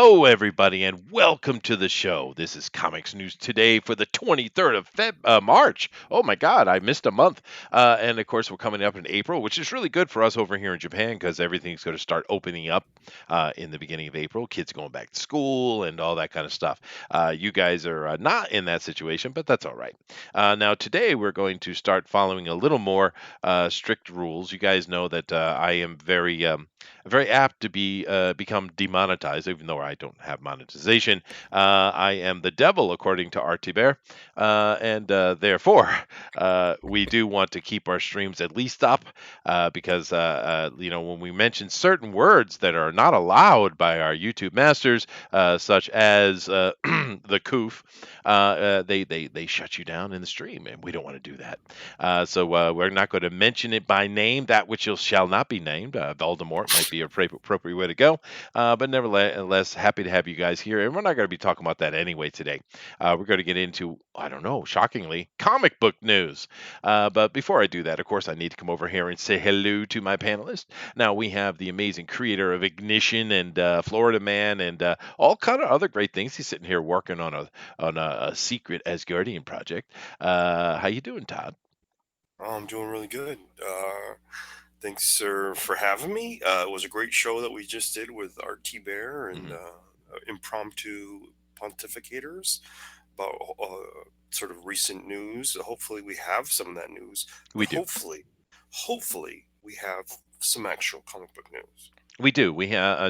Hello, everybody, and welcome to the show. This is Comics News Today for the 23rd of March. Oh my God, I missed a month. And of course, we're coming up in April, which is really good for us over here in Japan because everything's going to start opening up in the beginning of April. Kids going back to school and all that kind of stuff. You guys are not in that situation, but that's all right. Now, today we're going to start following a little more strict rules. You guys know that I am very apt to become demonetized, even though I don't have monetization. I am the devil, according to Artie Bear, and therefore we do want to keep our streams at least up because when we mention certain words that are not allowed by our YouTube masters, such as the coof, they shut you down in the stream, and we don't want to do that. So we're not going to mention it by name. That which shall not be named. Voldemort might be a appropriate way to go. But nevertheless, happy to have you guys here. And we're not going to be talking about that anyway today. We're going to get into, I don't know, shockingly, comic book news. But before I do that, of course, I need to come over here and say hello to my panelists. Now, we have the amazing creator of Ignition and Florida Man and all kind of other great things. He's sitting here working on a secret Asgardian project. How you doing, Todd? Oh, I'm doing really good. Thanks, sir, for having me. It was a great show that we just did with our T Bear and Mhm. impromptu pontificators about sort of recent news. Hopefully, we have some of that news, but We do. hopefully, we have some actual comic book news. We do.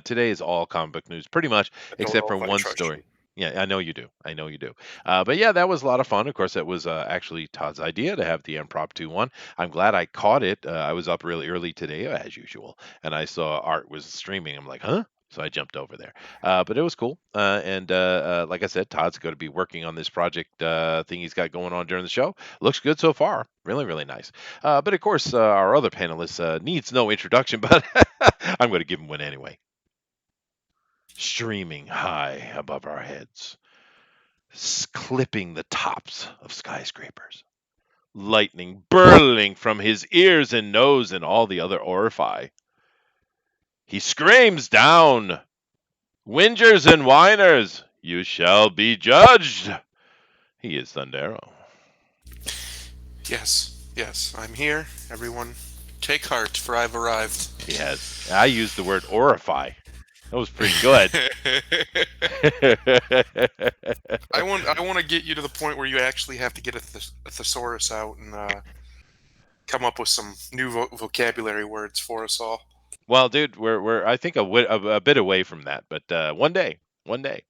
Today is all comic book news, pretty much, I don't except know for if I one trust story. you. Yeah, I know you do. I know you do. But yeah, that was a lot of fun. Of course, that was actually Todd's idea to have the impromptu one. I'm glad I caught it. I was up really early today, as usual, and I saw Art was streaming. I'm like, huh? So I jumped over there. But it was cool. And like I said, Todd's going to be working on this project thing he's got going on during the show. Looks good so far. Really, really nice. But of course, our other panelist needs no introduction, but I'm going to give him one anyway. Streaming high above our heads, clipping the tops of skyscrapers, lightning burling from his ears and nose and all the other orifi. He screams down, "Whingers and whiners, you shall be judged." He is Thundero. Yes, I'm here. Everyone, take heart, for I've arrived. He has. I used the word orify. That was pretty good. I want to get you to the point where you actually have to get a thesaurus out and come up with some new vocabulary words for us all. Well, dude, we're I think a bit away from that, but one day, one day.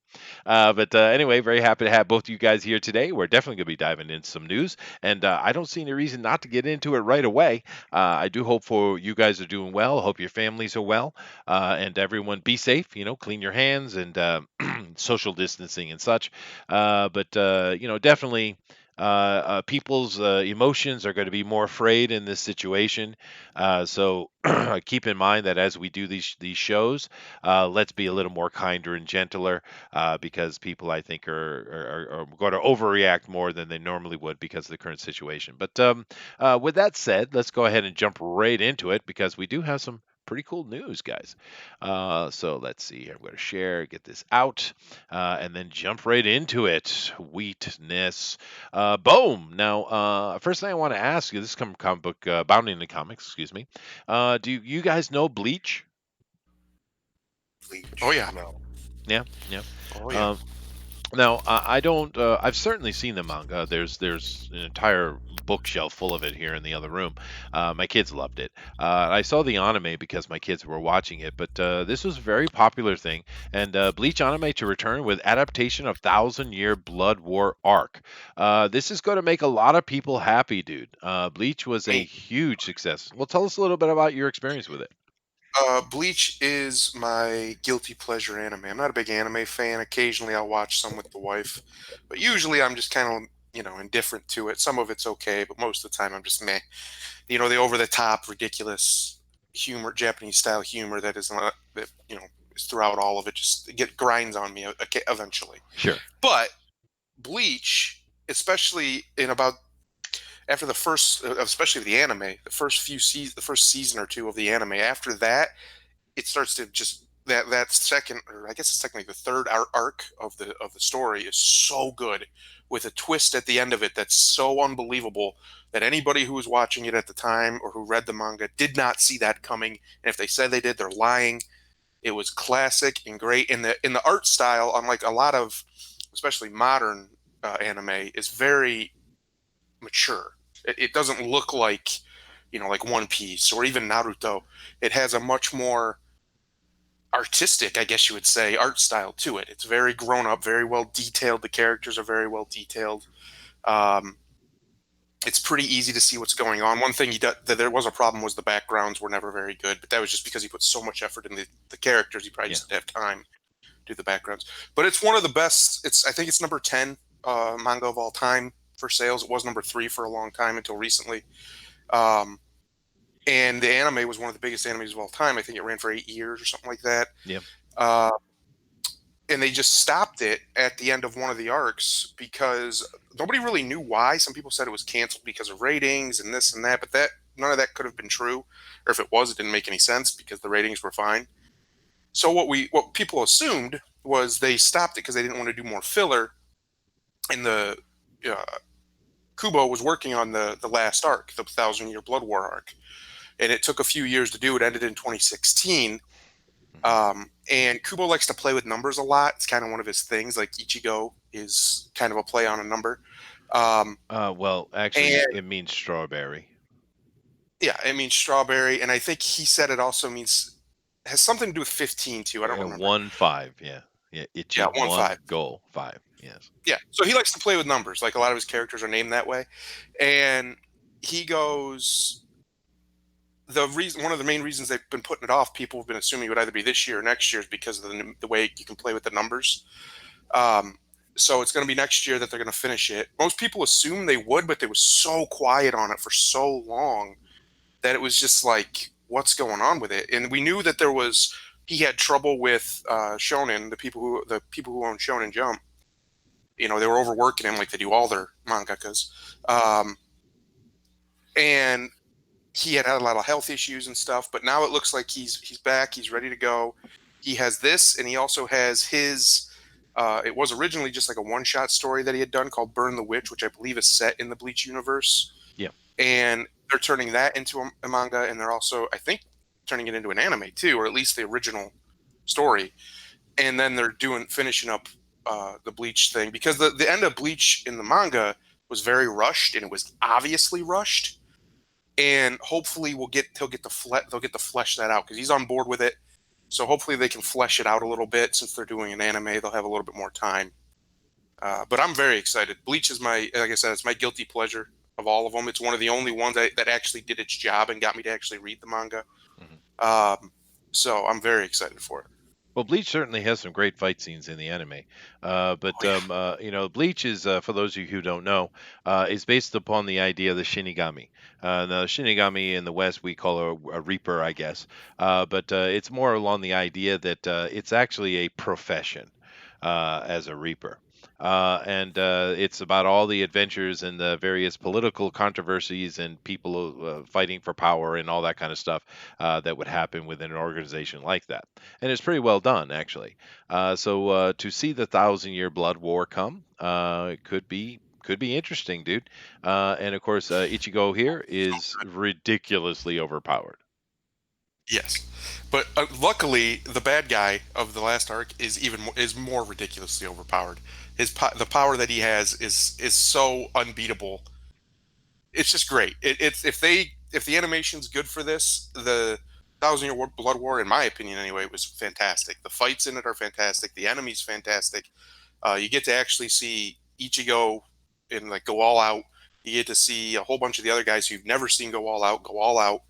But anyway, very happy to have both of you guys here today. We're definitely going to be diving into some news, and I don't see any reason not to get into it right away. I do hope for you guys are doing well. Hope your families are well, and everyone be safe. Clean your hands and social distancing and such. But definitely. People's emotions are going to be more frayed in this situation. So keep in mind that as we do these shows, let's be a little more kinder and gentler because people I think are going to overreact more than they normally would because of the current situation. But with that said, let's go ahead and jump right into it because we do have some pretty cool news, guys. So let's see here. I'm going to share, get this out, and then jump right into it. Wheatness. Boom. Now, first thing I want to ask you, this is from comic book Bounding the Comics, excuse me. Do you guys know Bleach? Oh Bleach. yeah, No. Yeah, yeah. oh yeah. Um, Now, I don't. I've certainly seen the manga. There's an entire bookshelf full of it here in the other room. My kids loved it. I saw the anime because my kids were watching it, but this was a very popular thing. And Bleach anime to return with adaptation of Thousand Year Blood War arc. This is going to make a lot of people happy, dude. Bleach was a Me. huge success. Well, tell us a little bit about your experience with it. Bleach is my guilty pleasure anime. I'm not a big anime fan. Occasionally, I'll watch some with the wife, but usually I'm just kind of indifferent to it. Some of it's okay, but most of the time I'm just meh. The over the top, ridiculous humor, Japanese style humor that is not that is throughout all of it. Just it get grinds on me eventually. Sure. But Bleach, especially in about after the first, especially the first season or two of the anime. After that, it starts to just that second, or I guess it's technically the third arc of the story, is so good, with a twist at the end of it that's so unbelievable that anybody who was watching it at the time or who read the manga did not see that coming. And if they said they did, they're lying. It was classic and great. In the art style, unlike a lot of, especially modern anime, is very mature. It doesn't look like, like One Piece or even Naruto. It has a much more artistic, I guess you would say, art style to it. It's very grown up, very well detailed. The characters are very well detailed. Um, it's pretty easy to see what's going on. One thing that there was a problem was the backgrounds were never very good, but that was just because he put so much effort in the characters. He probably just didn't have time to do the backgrounds. But it's one of the best. I think it's number 10 manga of all time for sales. It was number 3 for a long time until recently. And the anime was one of the biggest animes of all time. I think it ran for 8 years or something like that. Yeah. And they just stopped it at the end of one of the arcs because nobody really knew why. Some people said it was canceled because of ratings and this and that, but none of that could have been true. Or if it was, it didn't make any sense because the ratings were fine. So what people assumed was they stopped it because they didn't want to do more filler. And the Kubo was working on the last arc, the 1,000-Year Blood War arc. And it took a few years to do. It ended in 2016. And Kubo likes to play with numbers a lot. It's kind of one of his things. Like Ichigo is kind of a play on a number. Well, actually, it means strawberry. Yeah, it means strawberry. And I think he said it also has something to do with 15 too. I don't remember. 1-5. Yeah. Ichi 1-5. Goal 5. Yes. Yeah. So he likes to play with numbers. Like a lot of his characters are named that way. And he goes, one of the main reasons they've been putting it off, people have been assuming it would either be this year or next year, is because of the way you can play with the numbers. So it's going to be next year that they're going to finish it. Most people assume they would, but they were so quiet on it for so long that it was just like, what's going on with it? And we knew that he had trouble with Shonen, the people who own Shonen Jump. They were overworking him like they do all their mangakas. And he had a lot of health issues and stuff, but now it looks like he's back. He's ready to go. He has this, and he also has his. It was originally just like a one-shot story that he had done called Burn the Witch, which I believe is set in the Bleach universe. Yeah. And they're turning that into a manga, and they're also, I think, turning it into an anime too, or at least the original story. And then they're finishing up the Bleach thing, because the end of Bleach in the manga was very rushed, and it was obviously rushed. And hopefully they'll get to flesh that out, because he's on board with it. So hopefully they can flesh it out a little bit. Since they're doing an anime, they'll have a little bit more time. But I'm very excited. Bleach is like I said, it's my guilty pleasure of all of them. It's one of the only ones that actually did its job and got me to actually read the manga. Mm-hmm. So I'm very excited for it. Well, Bleach certainly has some great fight scenes in the anime, Bleach is, for those of you who don't know, is based upon the idea of the Shinigami. Now, the Shinigami in the West we call a Reaper, I guess, but it's more along the idea that it's actually a profession as a Reaper. And it's about all the adventures and the various political controversies and people fighting for power and all that kind of stuff that would happen within an organization like that. And it's pretty well done, actually. So to see the 1,000-Year Blood War come, it could be interesting, dude. And of course, Ichigo here is ridiculously overpowered. Yes, but luckily, the bad guy of the last arc is more ridiculously overpowered. The power that he has is so unbeatable. It's just great. If the animation's good for this, the 1,000-Year Blood War, in my opinion anyway, was fantastic. The fights in it are fantastic. The enemy's fantastic. You get to actually see Ichigo and go all out. You get to see a whole bunch of the other guys you've never seen go all out,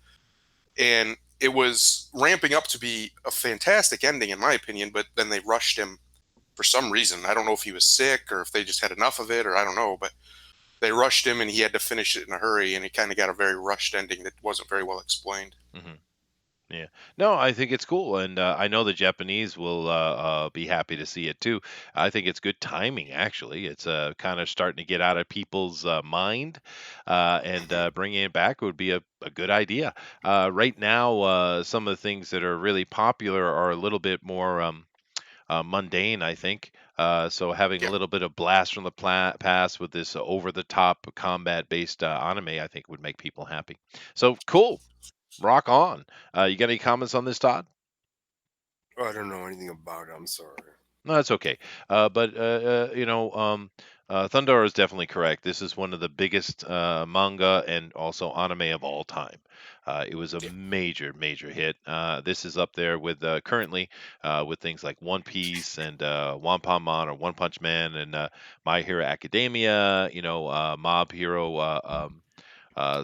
and it was ramping up to be a fantastic ending, in my opinion, but then they rushed him for some reason. I don't know if he was sick or if they just had enough of it, or I don't know, but they rushed him and he had to finish it in a hurry, and he kind of got a very rushed ending that wasn't very well explained. Mm-hmm. Yeah. No, I think it's cool, and I know the Japanese will be happy to see it too. I think it's good timing, actually. It's kind of starting to get out of people's mind, and Hmm. bringing it back would be a good idea. Right now, some of the things that are really popular are a little bit more mundane, I think. So having a Yeah. little bit of blast from the past with this over-the-top combat-based anime, I think would make people happy. So cool. Rock on. You got any comments on this, Todd? Oh, I don't know anything about it. I'm sorry. No, that's okay. Thundara is definitely correct. This is one of the biggest manga and also anime of all time. It was a Yeah. major, major hit. This is up there with currently with things like One Piece and One Punch Man or One Punch Man and My Hero Academia. Mob Hero.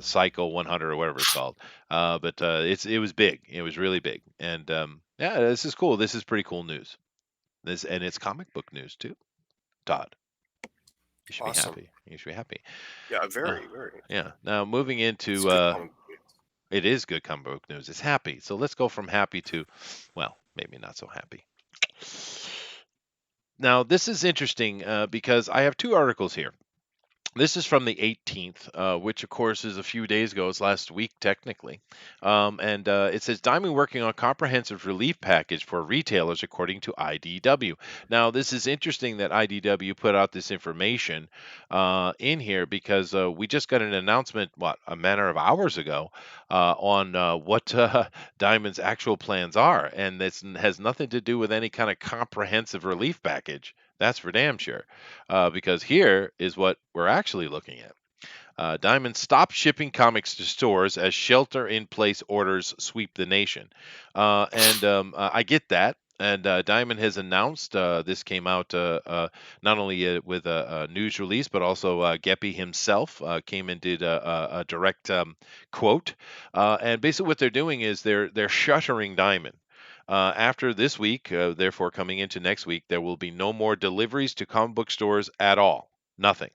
Psycho 100 or whatever it's called. But it was big. It was really big. And yeah, this is cool. This is pretty cool news. This and it's comic book news too. Todd, you should be Awesome. happy. You should be happy. Yeah, Uh, very, very. yeah. Now moving It's into good comic book. it is good comic book news. It's happy. So let's go from happy to, well, maybe not so happy. Now this is interesting because I have two articles here. This is from the 18th, which of course is a few days ago. It's last week technically, and it says Diamond working on comprehensive relief package for retailers, according to IDW. Now, this is interesting that IDW put out this information in here because we just got an announcement, what, a matter of hours ago, on what Diamond's actual plans are, and this has nothing to do with any kind of comprehensive relief package. That's for damn sure because here is what we're actually looking at. Diamond stopped shipping comics to stores as shelter in place orders sweep the nation. I get that. And Diamond has announced this came out not only with a news release, but also Geppy himself came and did a direct quote. And basically, what they're doing is they're shuttering Diamond. After this week, therefore coming into next week, there will be no more deliveries to comic book stores at all. Nothing.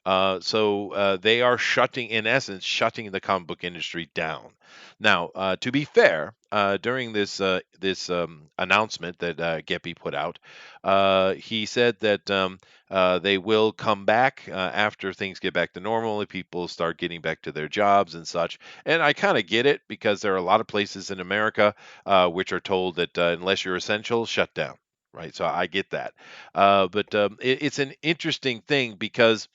So they are shutting, in essence, shutting the comic book industry down. Now, to be fair, during this announcement that Geppy put out, he said that they will come back after things get back to normal, and people start getting back to their jobs and such. And I kind of get it because there are a lot of places in America which are told that unless you're essential, shut down. Right, so I get that, but it's an interesting thing because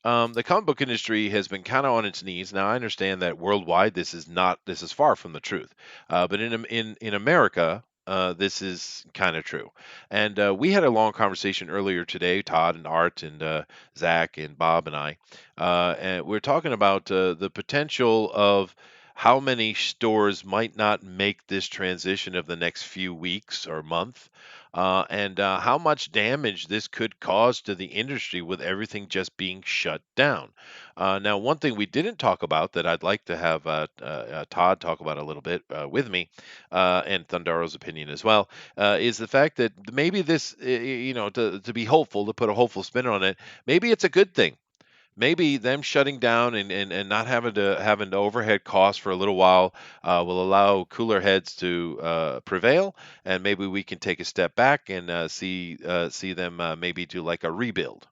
the comic book industry has been kind of on its knees. Now, I understand that worldwide this is far from the truth, but in America, this is kind of true. And we had a long conversation earlier today, Todd and Art and Zach and Bob and I, and we're talking about the potential of how many stores might not make this transition of the next few weeks or month, and how much damage this could cause to the industry with everything just being shut down. Now, one thing we didn't talk about that I'd like to have Todd talk about a little bit with me, and Thundaro's opinion as well, is the fact that maybe this, to be hopeful, to put a hopeful spin on it, maybe it's a good thing. Maybe them shutting down and not having to overhead costs for a little while will allow cooler heads to prevail, and maybe we can take a step back and see them maybe do like a rebuild.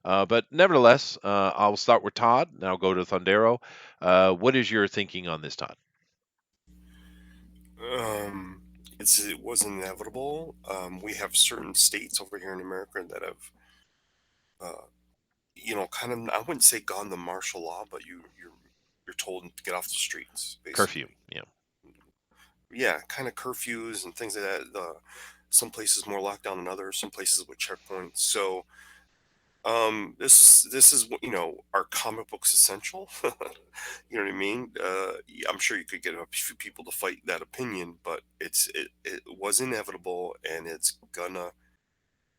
But nevertheless, I'll start with Todd, and I'll go to Thundero. What is your thinking on this, Todd? Um, it was inevitable. We have certain states over here in America that have, uh, kind of, I wouldn't say gone the martial law, but you're told to get off the streets, Curfew. basically. Yeah. Yeah, kind of curfews and things like that. Some places more lockdown than others. Some places with checkpoints. So, this is our comic books essential. You know what I mean? Yeah, I'm sure you could get a few people to fight that opinion, but it was inevitable, and it's gonna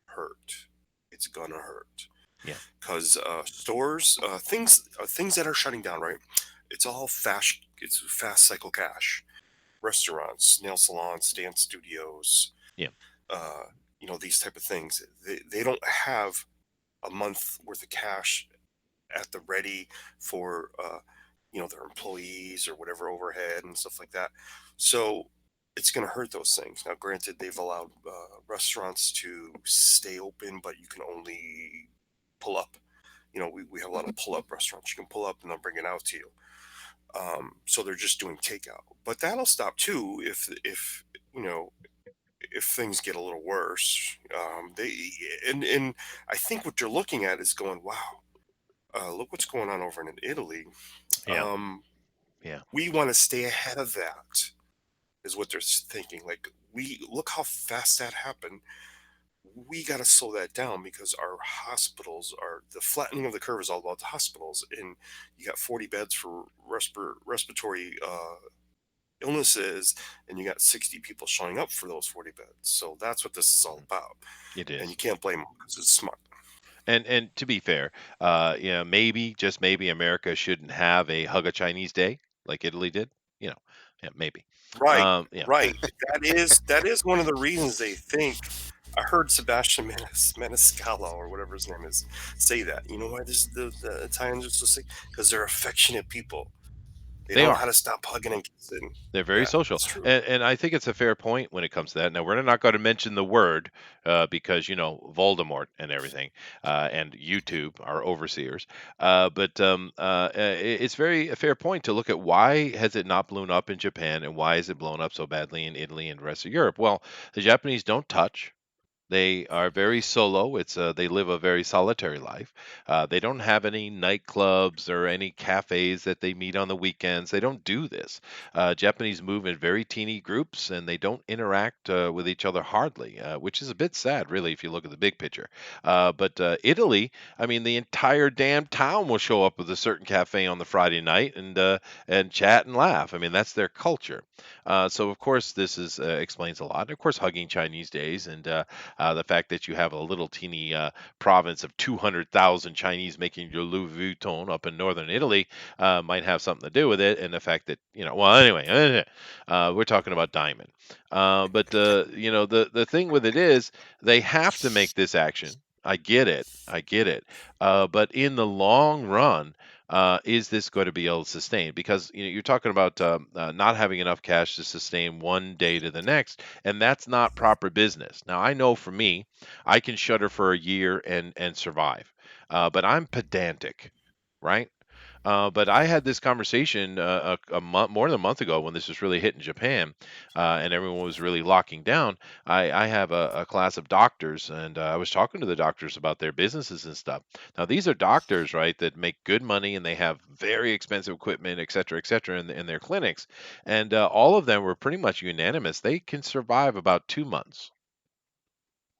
hurt. It's gonna hurt Yeah. because stores, things that are shutting down, right? It's all fast. It's fast cycle cash. Restaurants, nail salons, dance studios, Yeah. uh, these type of things. They don't have a month worth of cash at the ready for their employees or whatever overhead and stuff like that. So it's going to hurt those things. Now, granted, they've allowed restaurants to stay open, but you can only pull up. We have a lot of pull up restaurants. You can pull up and they'll bring it out to you. So they're just doing takeout, but that'll stop too you know if things get a little worse. They and I think what you're looking at is going, wow, look what's going on over in Italy. Yeah. Um, Yeah. we want to stay ahead of that, is what they're thinking. Like, we look how fast that happened. We got to slow that down because our hospitals are the flattening of the curve is all about the hospitals, and you got 40 beds for respiratory illnesses, and you got 60 people showing up for those 40 beds. So that's what this is all about, It and you is. can't blame them because it's smart. And to be fair, maybe, just maybe, America shouldn't have a Hug a Chinese Day like Italy did. You know, yeah, maybe. Right, Yeah, right. That is one of the reasons they think. I heard Sebastian Maniscalco, or whatever his name is, say that. You know why the Italians are so sick? Because they're affectionate people. They they don't know are. how to stop hugging and kissing. They're very Yeah, social, it's true. and I think it's a fair point when it comes to that. Now, we're not going to mention the word because Voldemort and everything, and YouTube, our overseers. It's very a fair point to look at why has it not blown up in Japan and why is it blown up so badly in Italy and the rest of Europe? Well, the Japanese don't touch. They are very solo. They live a very solitary life. They don't have any nightclubs or any cafes that they meet on the weekends. They don't do this. Japanese move in very teeny groups, and they don't interact with each other hardly, which is a bit sad, really, if you look at the big picture. But Italy, I mean, the entire damn town will show up with a certain cafe on the Friday night and chat and laugh. I mean, that's their culture. So of course, this is explains a lot. And of course, hugging Chinese days and the fact that you have a little teeny province of 200,000 Chinese making your Louis Vuitton up in northern Italy might have something to do with it. And the fact that, well, anyway, we're talking about Diamond. The thing with it is they have to make this action. I get it. I get it. But in the long run, is this going to be able to sustain? Because you're talking about not having enough cash to sustain one day to the next, and that's not proper business. Now, I know for me, I can shutter for a year and survive, but I'm pedantic, right? But I had this conversation a month, more than a month ago, when this was really hitting Japan, and everyone was really locking down. I have a class of doctors, and I was talking to the doctors about their businesses and stuff. Now, these are doctors, right, that make good money and they have very expensive equipment, et cetera, in their clinics. And all of them were pretty much unanimous. They can survive about 2 months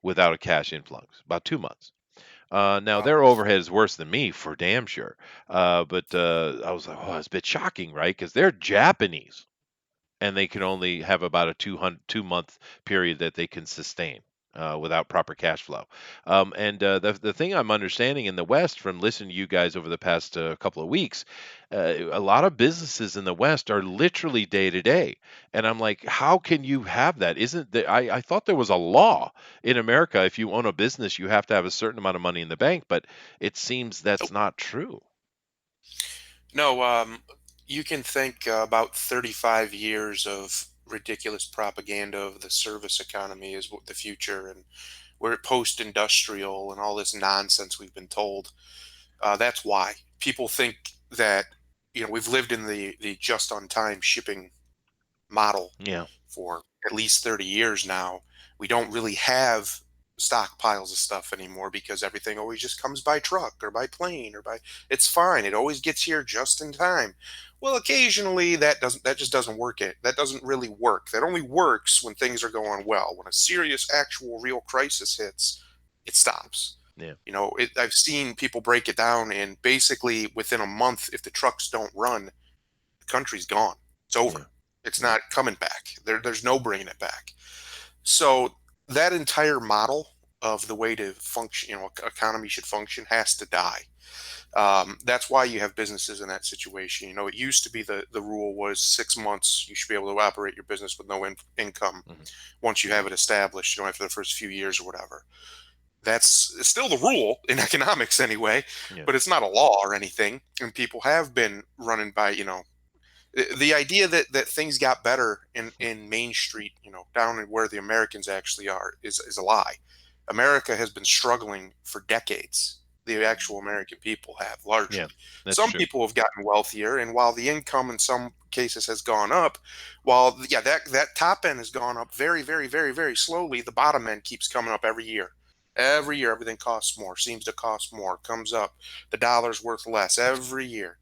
without a cash influx, about 2 months. Now Wow. their overhead is worse than me for damn sure. But I was like, oh, it's a bit shocking, right? Because they're Japanese and they can only have about a 2 month period that they can sustain. Without proper cash flow, and the thing I'm understanding in the West from listening to you guys over the past couple of weeks, a lot of businesses in the West are literally day to day, and I'm like, how can you have that? Isn't there? I thought there was a law in America, if you own a business, you have to have a certain amount of money in the bank, but it seems that's Nope. not true. No, you can think about 35 years of ridiculous propaganda of the service economy is what the future, and we're post-industrial and all this nonsense we've been told. That's why people think that we've lived in the just-on-time shipping model Yeah, for at least 30 years now. We don't really have stockpiles of stuff anymore because everything always just comes by truck or by plane or by it's fine. It always gets here just in time. Well, occasionally that just doesn't work it. That doesn't really work. That only works when things are going well. When a serious actual real crisis hits, it stops. yeah, I've seen people break it down, and basically within a month, if the trucks don't run, the country's gone. It's yeah, over. It's yeah, not coming back. There's no bringing it back. So that entire model of the way to function, economy should function, has to die. That's why you have businesses in that situation. It used to be the rule was 6 months you should be able to operate your business with no income hmm, once you have it established. After the first few years or whatever. That's still the rule in economics anyway, Yeah. but it's not a law or anything. And people have been running by, the idea that things got better in Main Street, down in where the Americans actually are, is a lie. America has been struggling for decades. The actual American people have Yeah. largely. That's Some true. people have gotten wealthier, and while the income in some cases has gone up, while yeah, that top end has gone up very, very, very, very slowly, the bottom end keeps coming up every year. Every year, everything costs more, seems to cost more, comes up. The dollar's worth less every year.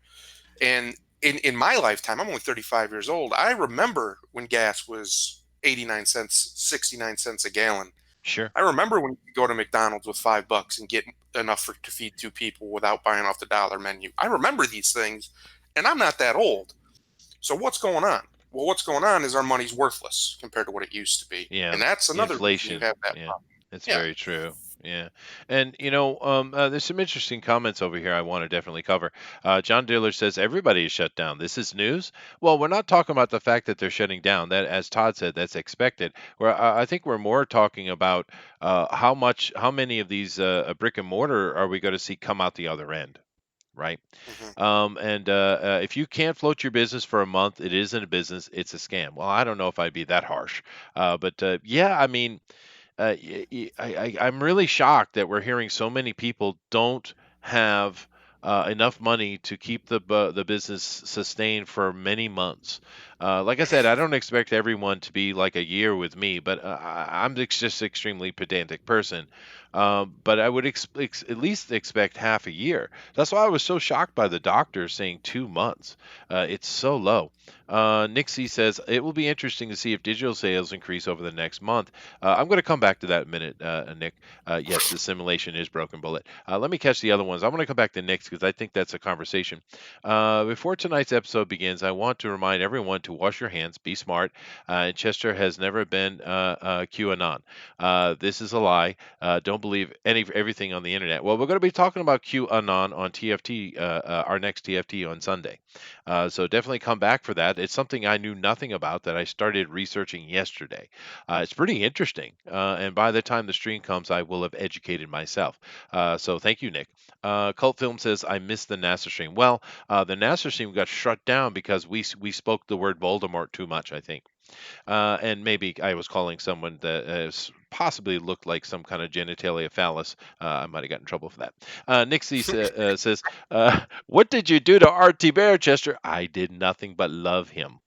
And in my lifetime, I'm only 35 years old. I remember when gas was 89 cents, 69 cents a gallon. Sure. I remember when you could go to McDonald's with $5 and get enough to feed two people without buying off the dollar menu. I remember these things, and I'm not that old. So what's going on? Well, what's going on is our money's worthless compared to what it used to be, Yeah. and that's another reason you Inflation. have that Yeah. problem. It's Yeah. very true. Yeah. And, there's some interesting comments over here I want to definitely cover. John Diller says everybody is shut down. This is news. Well, we're not talking about the fact that they're shutting down. That, as Todd said, that's expected. I think we're more talking about how many of these brick and mortar are we going to see come out the other end? Right. Hmm. And if you can't float your business for a month, it isn't a business, it's a scam. Well, I don't know if I'd be that harsh. But yeah, I mean, I'm really shocked that we're hearing so many people don't have enough money to keep the business sustained for many months. Like I said, I don't expect everyone to be like a year with me, but I'm just extremely pedantic person. But I would at least expect half a year. That's why I was so shocked by the doctor saying 2 months. It's so low. Nixie says it will be interesting to see if digital sales increase over the next month. I'm going to come back to that in a minute, Nick. Yes, the simulation is broken bullet. Let me catch the other ones. I'm going to come back to Nick's because I think that's a conversation. Before tonight's episode begins, I want to remind everyone to wash your hands, be smart. And Chester has never been QAnon. This is a lie. Don't believe everything on the internet. Well, we're going to be talking about QAnon on TFT, our next TFT on Sunday. So definitely come back for that. It's something I knew nothing about that I started researching yesterday. It's pretty interesting. And by the time the stream comes, I will have educated myself. So thank you, Nick. Cult Film says, I missed the NASA stream. Well, the NASA stream got shut down because we spoke the word Voldemort too much, I think. And maybe I was calling someone that possibly looked like some kind of genitalia phallus. I might have gotten in trouble for that. Nixie says, what did you do to R.T. Barchester? I did nothing but love him.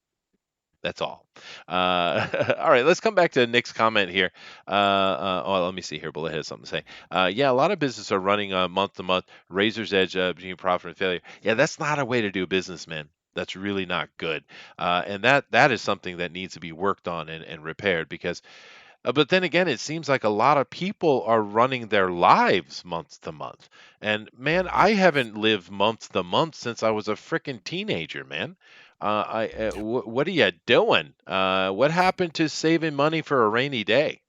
That's all. All right, let's come back to Nick's comment here. Let me see here. Bullet has something to say. Yeah, a lot of businesses are running month to month, razor's edge between profit and failure. Yeah, that's not a way to do business, man. That's really not good. And that is something that needs to be worked on and repaired because but then again, it seems like a lot of people are running their lives month to month. And man, I haven't lived month to month since I was a freaking teenager, man. What are you doing? What happened to saving money for a rainy day?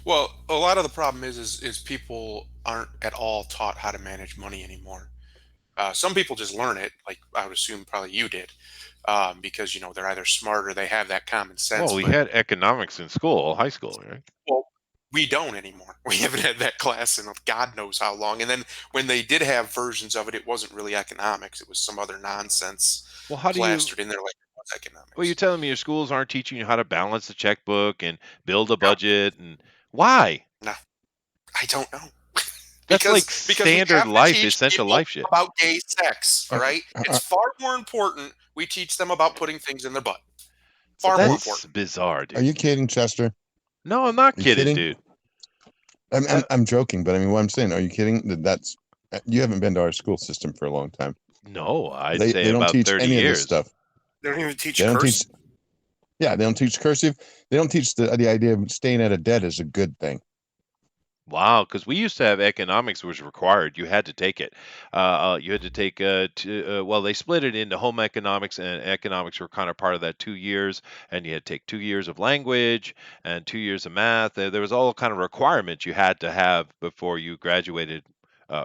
Well, a lot of the problem is people aren't at all taught how to manage money anymore. Some people just learn it, like I would assume probably you did, because they're either smart or they have that common Well, sense. we But had economics in school, high school, right? well, we don't anymore. We haven't had that class in God knows how long. And then when they did have versions of it, it wasn't really economics; it was some other nonsense Well, how do you? plastered in there like it was Well, you're economics. telling me your schools aren't teaching you how to balance the checkbook and build a No, budget, and why? no, I don't know. That's like Because we standard have to life, teach essential people life shit. about gay sex. All Are, right, it's are, far more important we teach them about putting things in their butt. Well, Far are more you, that's important. bizarre, are dude. you kidding, Chester? No, I'm not Are you kidding, kidding? dude. I'm joking, but I mean, what I'm saying, are you kidding? That's you haven't been to our school system for a long time. No, I'd say They don't about teach 30 any of this years. stuff. They don't even teach They don't curse. teach. Yeah, they don't teach cursive. They don't teach the idea of staying out of debt is a good thing. Wow, because we used to have economics was required. You had to take it. You had to take well, they split it into home economics and economics were kind of part of that 2 years, and you had to take 2 years of language and 2 years of math. There was all kind of requirements you had to have before you graduated,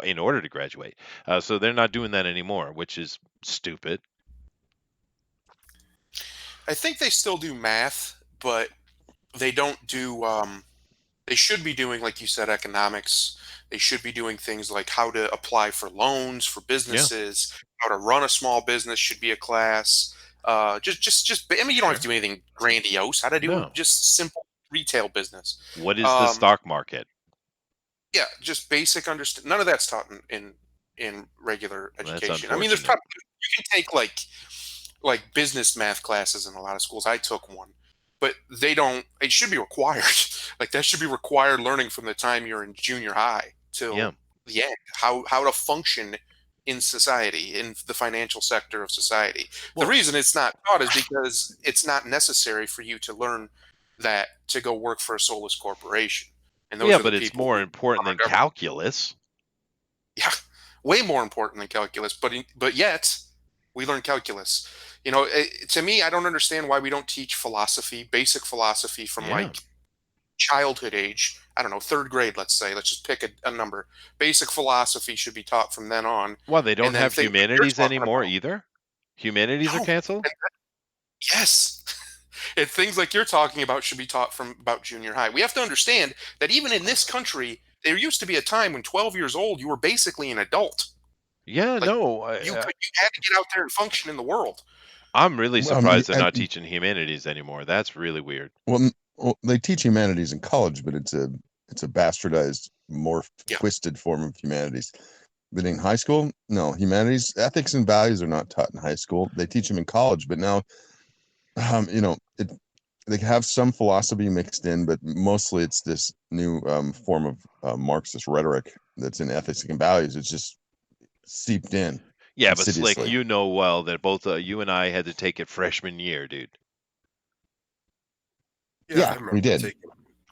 in order to graduate. So they're not doing that anymore, which is stupid. I think they still do math, but they don't do. They should be doing, like you said, economics. They should be doing things like how to apply for loans for Yeah, businesses, how to run a small business should be a class. I mean, you don't have to sure. do anything grandiose. How to do No. just simple retail business. What is the Um, stock market? yeah, just basic understand. None of that's taught in regular That's education. I mean, there's unfortunate. probably you can take like business math classes in a lot of schools. I took one, but they don't. It should be required. Like that should be required learning from the time you're in junior high Yeah. till the end. How to function in society, in the financial sector of society. The Well, reason it's not taught is because it's not necessary for you to learn that to go work for a soulless corporation. And those yeah, are the but it's people more who run important our than government. calculus. Yeah, way more important than calculus. But yet we learn calculus. To me, I don't understand why we don't teach philosophy, basic philosophy from Yeah. like childhood age. I don't know, third grade, let's say. Let's just pick a number. Basic philosophy should be taught from then on, Well, they and don't then have things like you're humanities talking anymore about. either. Humanities are No, canceled. and yes. And things like you're talking about should be taught from about junior high. We have to understand that even in this country, there used to be a time when 12 years old, you were basically an adult. Yeah, Like no, you had to get out there and function in the world. I'm really Well, I mean, surprised they're not teaching humanities anymore. That's really weird. well, they teach humanities in college, but it's a bastardized, more Yeah. twisted form of humanities. But in high school, no, humanities, ethics, and values are not taught in high school. They teach them in college, but now, they have some philosophy mixed in, but mostly it's this new form of Marxist rhetoric that's in ethics and values. It's just seeped in Yeah, but Slick, insidiously. you know well that both you and I had to take it freshman year, dude. Yeah, I Yeah, we remember did. taking.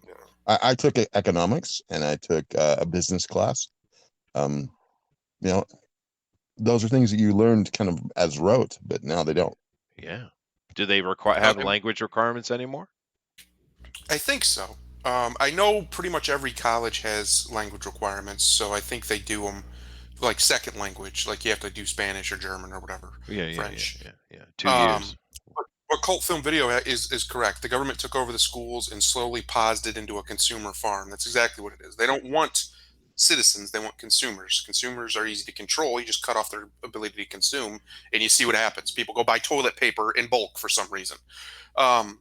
Yeah. I took economics and I took a business class. Um, you know, those are things that you learned kind of as rote, but now they don't. Yeah. Do they require Uh, have language requirements anymore? I think so. I know pretty much every college has language requirements, so I think they do them like second language, like you have to do Spanish or German or whatever, Yeah, yeah, yeah, French. yeah, yeah. 2 years. Um, what Cult Film Video is correct. The government took over the schools and slowly paused it into a consumer farm. That's exactly what it is. They don't want citizens; they want consumers. Consumers are easy to control. You just cut off their ability to consume, and you see what happens. People go buy toilet paper in bulk for some reason. Um,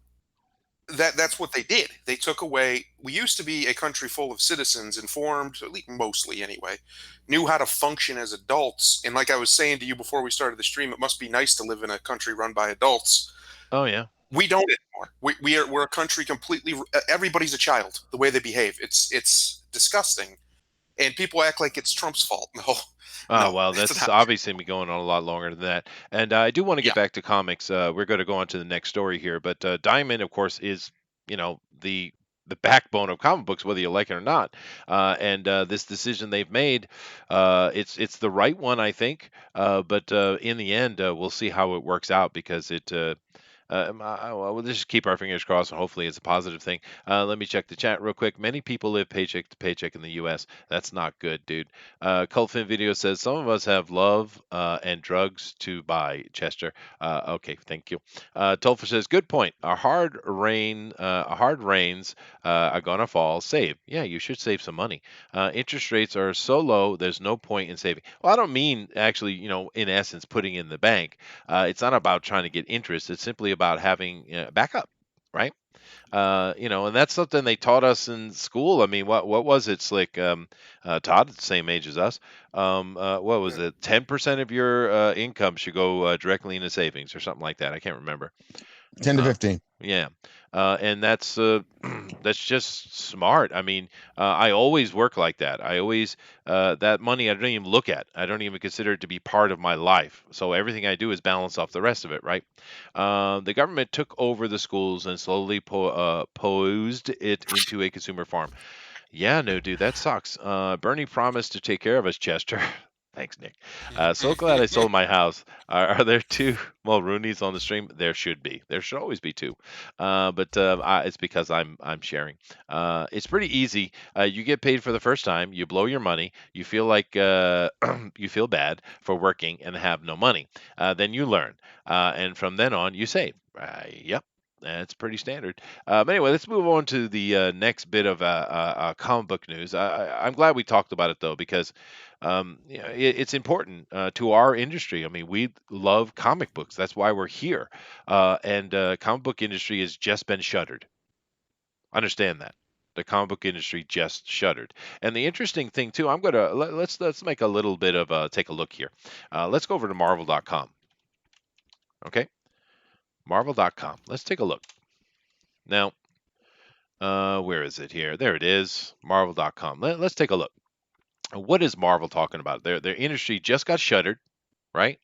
that's what they did. They took away. We used to be a country full of citizens, informed, at least mostly anyway, knew how to function as adults. And like I was saying to you before we started the stream, it must be nice to live in a country run by adults. Oh yeah. We don't anymore. We're a country completely. Everybody's a child. The way they behave, it's disgusting. And people act like it's Trump's fault. No, Oh, no, well, it's that's not. obviously been going on a lot longer than that. And I do want to get Yeah, back to comics. We're going to go on to the next story here, but Diamond, of course, is the backbone of comic books, whether you like it or not. And this decision they've made, it's the right one, I think. But in the end, we'll see how it works out because it. Well, we'll just keep our fingers crossed, and hopefully it's a positive thing. Let me check the chat real quick. Many people live paycheck to paycheck in the U.S. That's not good, dude. Cultfin Video says some of us have love and drugs to buy. Chester. Okay, thank you. Tolfer says good point. A hard rains are gonna fall. Save. Yeah, you should save some money. Interest rates are so low. There's no point in saving. Well, I don't mean actually, in essence, putting in the bank. It's not about trying to get interest. It's simply about having backup, right? And that's something they taught us in school. I mean, what was it, Slick? Todd, the same age as us. What was Yeah. it? 10% of your income should go directly into savings or something like that. I can't remember. 10 to Uh, 15. yeah, and that's that's just smart. I mean, I always work like that. I always that money I don't even look at. I don't even consider it to be part of my life. So everything I do is balance off the rest of it, right? The government took over the schools and slowly posed it into a consumer farm. Yeah, no, dude, that sucks. Bernie promised to take care of us, Chester. Thanks, Nick. So glad I sold my house. Are there two Mulroonies on the stream? There should be. There should always be two. But it's because I'm sharing. It's pretty easy. You get paid for the first time. You blow your money. You feel like you feel bad for working and have no money. Then you learn, and from then on you save. Yep. That's pretty standard. But anyway, let's move on to the next bit of comic book news. I'm glad we talked about it though, because it's important to our industry. I mean, we love comic books. That's why we're here. And comic book industry has just been shuttered. Understand that. The comic book industry just shuttered. And the interesting thing too, I'm gonna let's make a little bit of take a look here. Let's go over to Marvel.com. Okay, Marvel.com. Let's take a look. Now, where is it here? There it is, Marvel.com. Let's take a look. What is Marvel talking about? Their industry just got shuttered, right?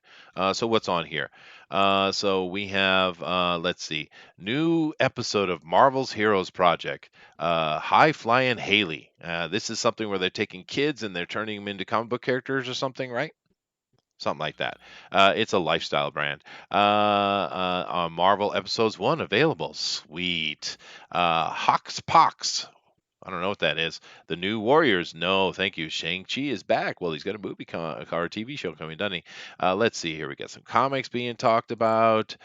So what's on here? So we have, let's see, new episode of Marvel's Heroes Project, High Flying Haley. This is something where they're taking kids and they're turning them into comic book characters or something, right? Something like that. It's a lifestyle brand. On Marvel Episodes 1 available. Sweet. Hox Pox. I don't know what that is. The New Warriors. No, thank you. Shang-Chi is back. Well, he's got a movie or a TV show coming, doesn't he? Let's see here. We got some comics being talked about.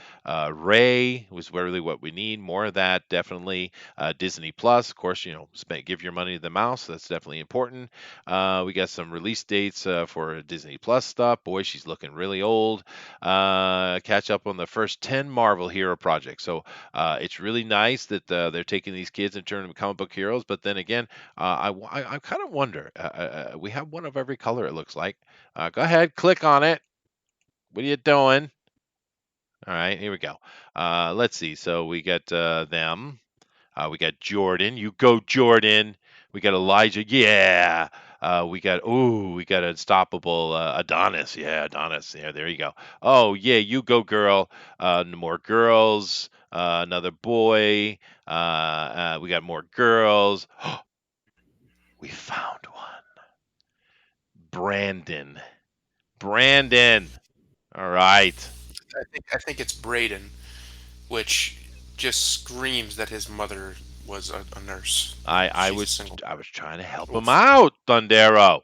Ray was really what we need. More of that, definitely. Disney Plus, of course, give your money to the mouse. That's definitely important. We got some release dates for Disney Plus stuff. Boy, she's looking really old. Catch up on the first 10 Marvel hero projects. So it's really nice that they're taking these kids and turning them comic book heroes. But then again, I kind of wonder. We have one of every color, it looks like. Go ahead, click on it. What are you doing? All right, here we go. Let's see. So we got them. We got Jordan. You go, Jordan. We got Elijah. Yeah. We got unstoppable Adonis. Yeah, Adonis. Yeah, there you go. Oh yeah, you go, girl. More girls. Another boy. We got more girls. We found one. Brandon. Brandon. All right. I think it's Braden, which just screams that his mother was a nurse. I She's a was single. I was trying to help him Oof. out, Thundero.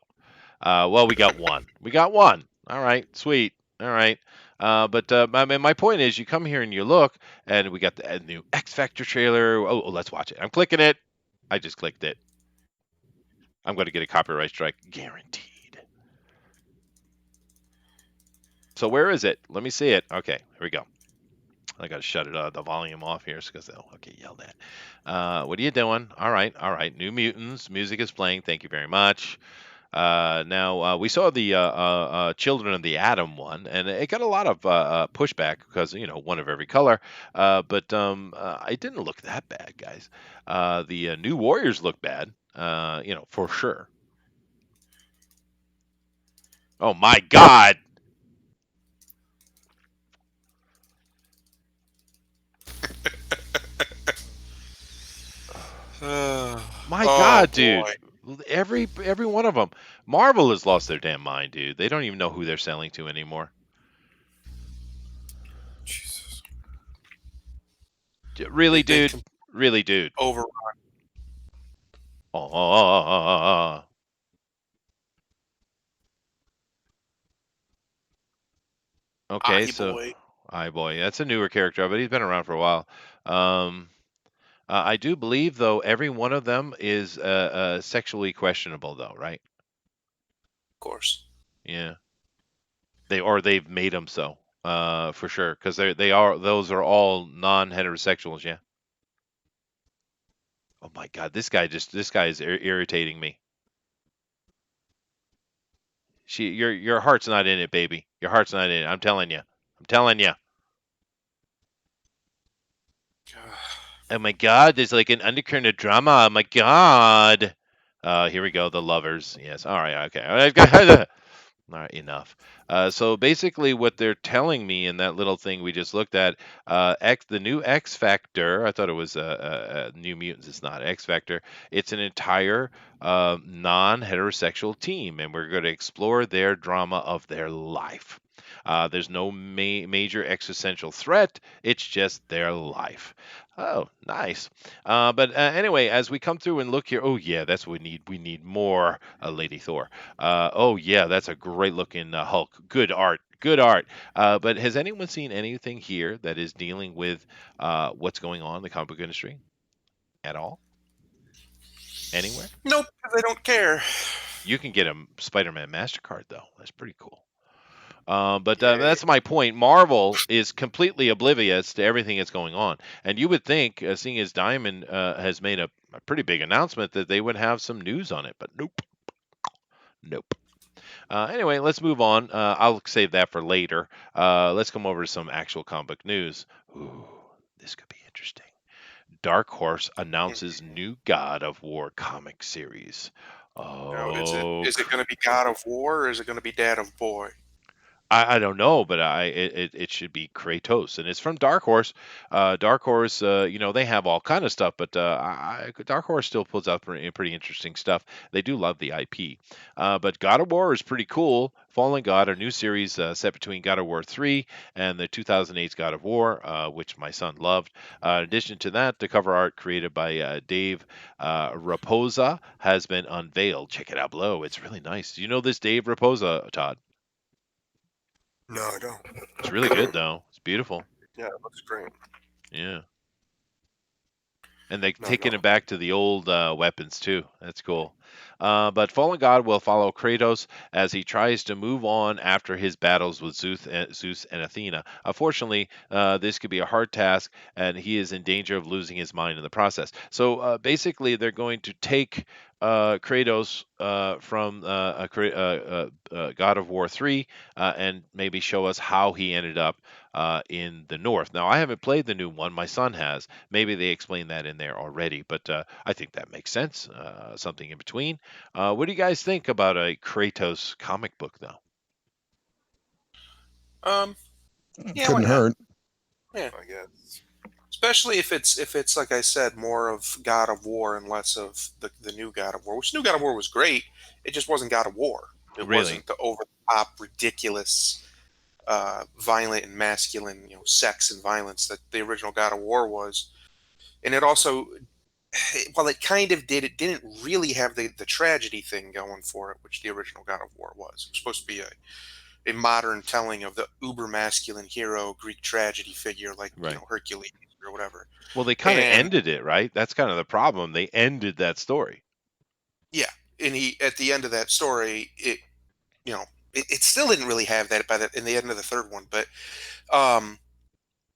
Well, we got one. We got one. All right, sweet. All right. But I mean, my point is, you come here and you look, and we got the new X Factor trailer. Oh, let's watch it. I'm clicking it. I just clicked it. I'm going to get a copyright strike, guaranteed. So where is it? Let me see it. Okay, here we go. I got to shut it the volume off here because they'll get yelled at. What are you doing? All right. New Mutants. Music is playing. Thank you very much. Now we saw the Children of the Atom one, and it got a lot of pushback because one of every color. But it didn't look that bad, guys. The New Warriors look bad, for sure. Oh my God! My Oh, God, dude! boy. Every one of them. Marvel has lost their damn mind, dude. They don't even know who they're selling to anymore. Jesus. Really, They've been dude. Really, dude. overrun. Oh. Okay, Aye, so boy. boy, that's a newer character, but he's been around for a while. Um, I do believe, though, every one of them is sexually questionable, though, right? Of course. Yeah, they've made them so, for sure, because those are all non-heterosexuals, yeah. Oh my God, this guy is irritating me. Your heart's not in it, baby. Your heart's not in it. I'm telling you. I'm telling you. Oh my God, there's like an undercurrent of drama. Oh my God. Here we go. The lovers. Yes. All right. Okay. All right. All right, enough. So basically, what they're telling me in that little thing we just looked at, the new X Factor. I thought it was New Mutants. It's not X Factor. It's an entire non-heterosexual team, and we're going to explore their drama of their life. There's no major existential threat. It's just their life. Oh, nice. But anyway, as we come through and look here, oh yeah, that's what we need. We need more Lady Thor. Oh yeah, that's a great looking Hulk. Good art. Good art. But has anyone seen anything here that is dealing with what's going on in the comic book industry at all? Anywhere? Nope, 'cause I don't care. You can get a Spider-Man MasterCard though. That's pretty cool. But Yeah. that's my point. Marvel is completely oblivious to everything that's going on, and you would think, seeing as Diamond has made a pretty big announcement, that they would have some news on it, but nope, nope. Anyway, let's move on. I'll save that for later. Let's come over to some actual comic book news. Ooh, this could be interesting. Dark Horse announces new God of War comic series. Now, Oh, is it going to be God of War or is it going to be Dad of Boy? I don't know, but it should be Kratos, and it's from Dark Horse. Dark Horse, they have all kind of stuff, but Dark Horse still pulls out pretty interesting stuff. They do love the IP. But God of War is pretty cool. Fallen God, a new series set between God of War 3 and the 2008's God of War, which my son loved. In addition to that, the cover art created by Dave Raposa has been unveiled. Check it out below. It's really nice. Do you know this Dave Raposa, Todd? No, I don't. It's really good though. It's beautiful. Yeah, it looks great. Yeah. And they've No, taken no. it back to the old weapons too. That's cool. But Fallen God will follow Kratos as he tries to move on after his battles with Zeus and Athena. Unfortunately, this could be a hard task, and he is in danger of losing his mind in the process. So basically, they're going to take Kratos from God of War 3 and maybe show us how he ended up in the North. Now, I haven't played the new one. My son has. Maybe they explain that in there already, but I think that makes sense. Something in between. What do you guys think about a Kratos comic book, though? Yeah, why Couldn't not? hurt. Yeah, I guess. especially if it's like I said, more of God of War and less of the new God of War. Which new God of War was great. It just wasn't God of War. It Really? wasn't the over the top, ridiculous, violent and masculine, sex and violence that the original God of War was. And it also, while it kind of did, it didn't really have the tragedy thing going for it, which the original God of War was. It was supposed to be a modern telling of the uber masculine hero Greek tragedy figure like Right. Hercules or whatever. Well, they kind of And ended it, right? That's kind of the problem. They ended that story. yeah, and he at the end of that story, it still didn't really have that in the end of the third one, but um,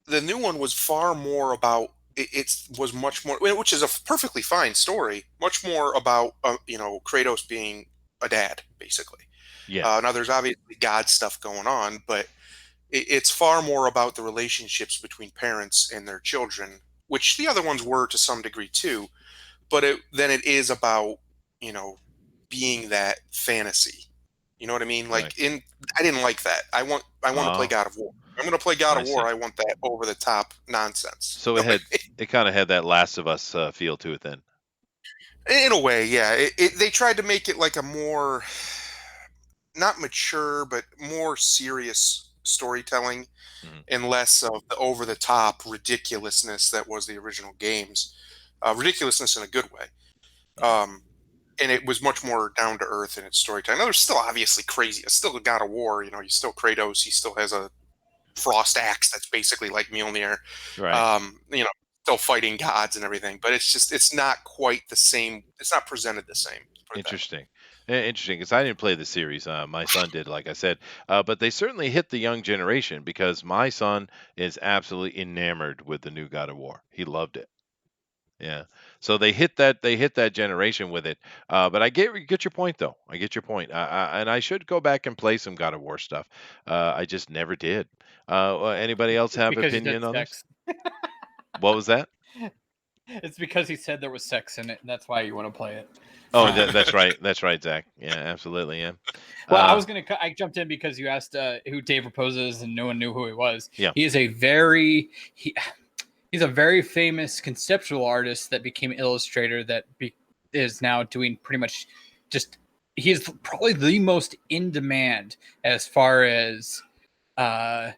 the new one was far more about it was much more, which is a perfectly fine story, much more about Kratos being a dad basically. Yeah. Now there's obviously God stuff going on, but it's far more about the relationships between parents and their children, which the other ones were to some degree too. But then it is about being that fantasy. You know what I mean? Right. I didn't like that. I want to play Oh, God of War. I'm going to play God I of War. see. I want that over the top nonsense. So it kind of had that Last of Us feel to it then. In a way, yeah. They tried to make it like a more not mature, but more serious storytelling Mhm. and less of the over the top ridiculousness that was the original games. Ridiculousness in a good way. And it was much more down to earth in its storytelling. Now, there's still obviously crazy. It's still a God of War. He's still Kratos. He still has a frost axe that's basically like Mjolnir. Right. Still fighting gods and everything. But it's not quite the same. It's not presented the same. Put it that way. Interesting. Interesting, because I didn't play the series. My son did, like I said. But they certainly hit the young generation because my son is absolutely enamored with the new God of War. He loved it. Yeah. So they hit that generation with it. But I get your point though. I get your point. And I should go back and play some God of War stuff. I just never did. Anybody else have Because he opinion said on this? sex. What was that? It's because he said there was sex in it, and that's why you want to play it. Oh, that's right. That's right, Zach. Yeah, absolutely. Yeah. Well, I jumped in because you asked who Dave Raposa is, and no one knew who he was. Yeah. He is he's a very famous conceptual artist that became an illustrator that is now doing pretty much he's probably the most in demand as far as uh,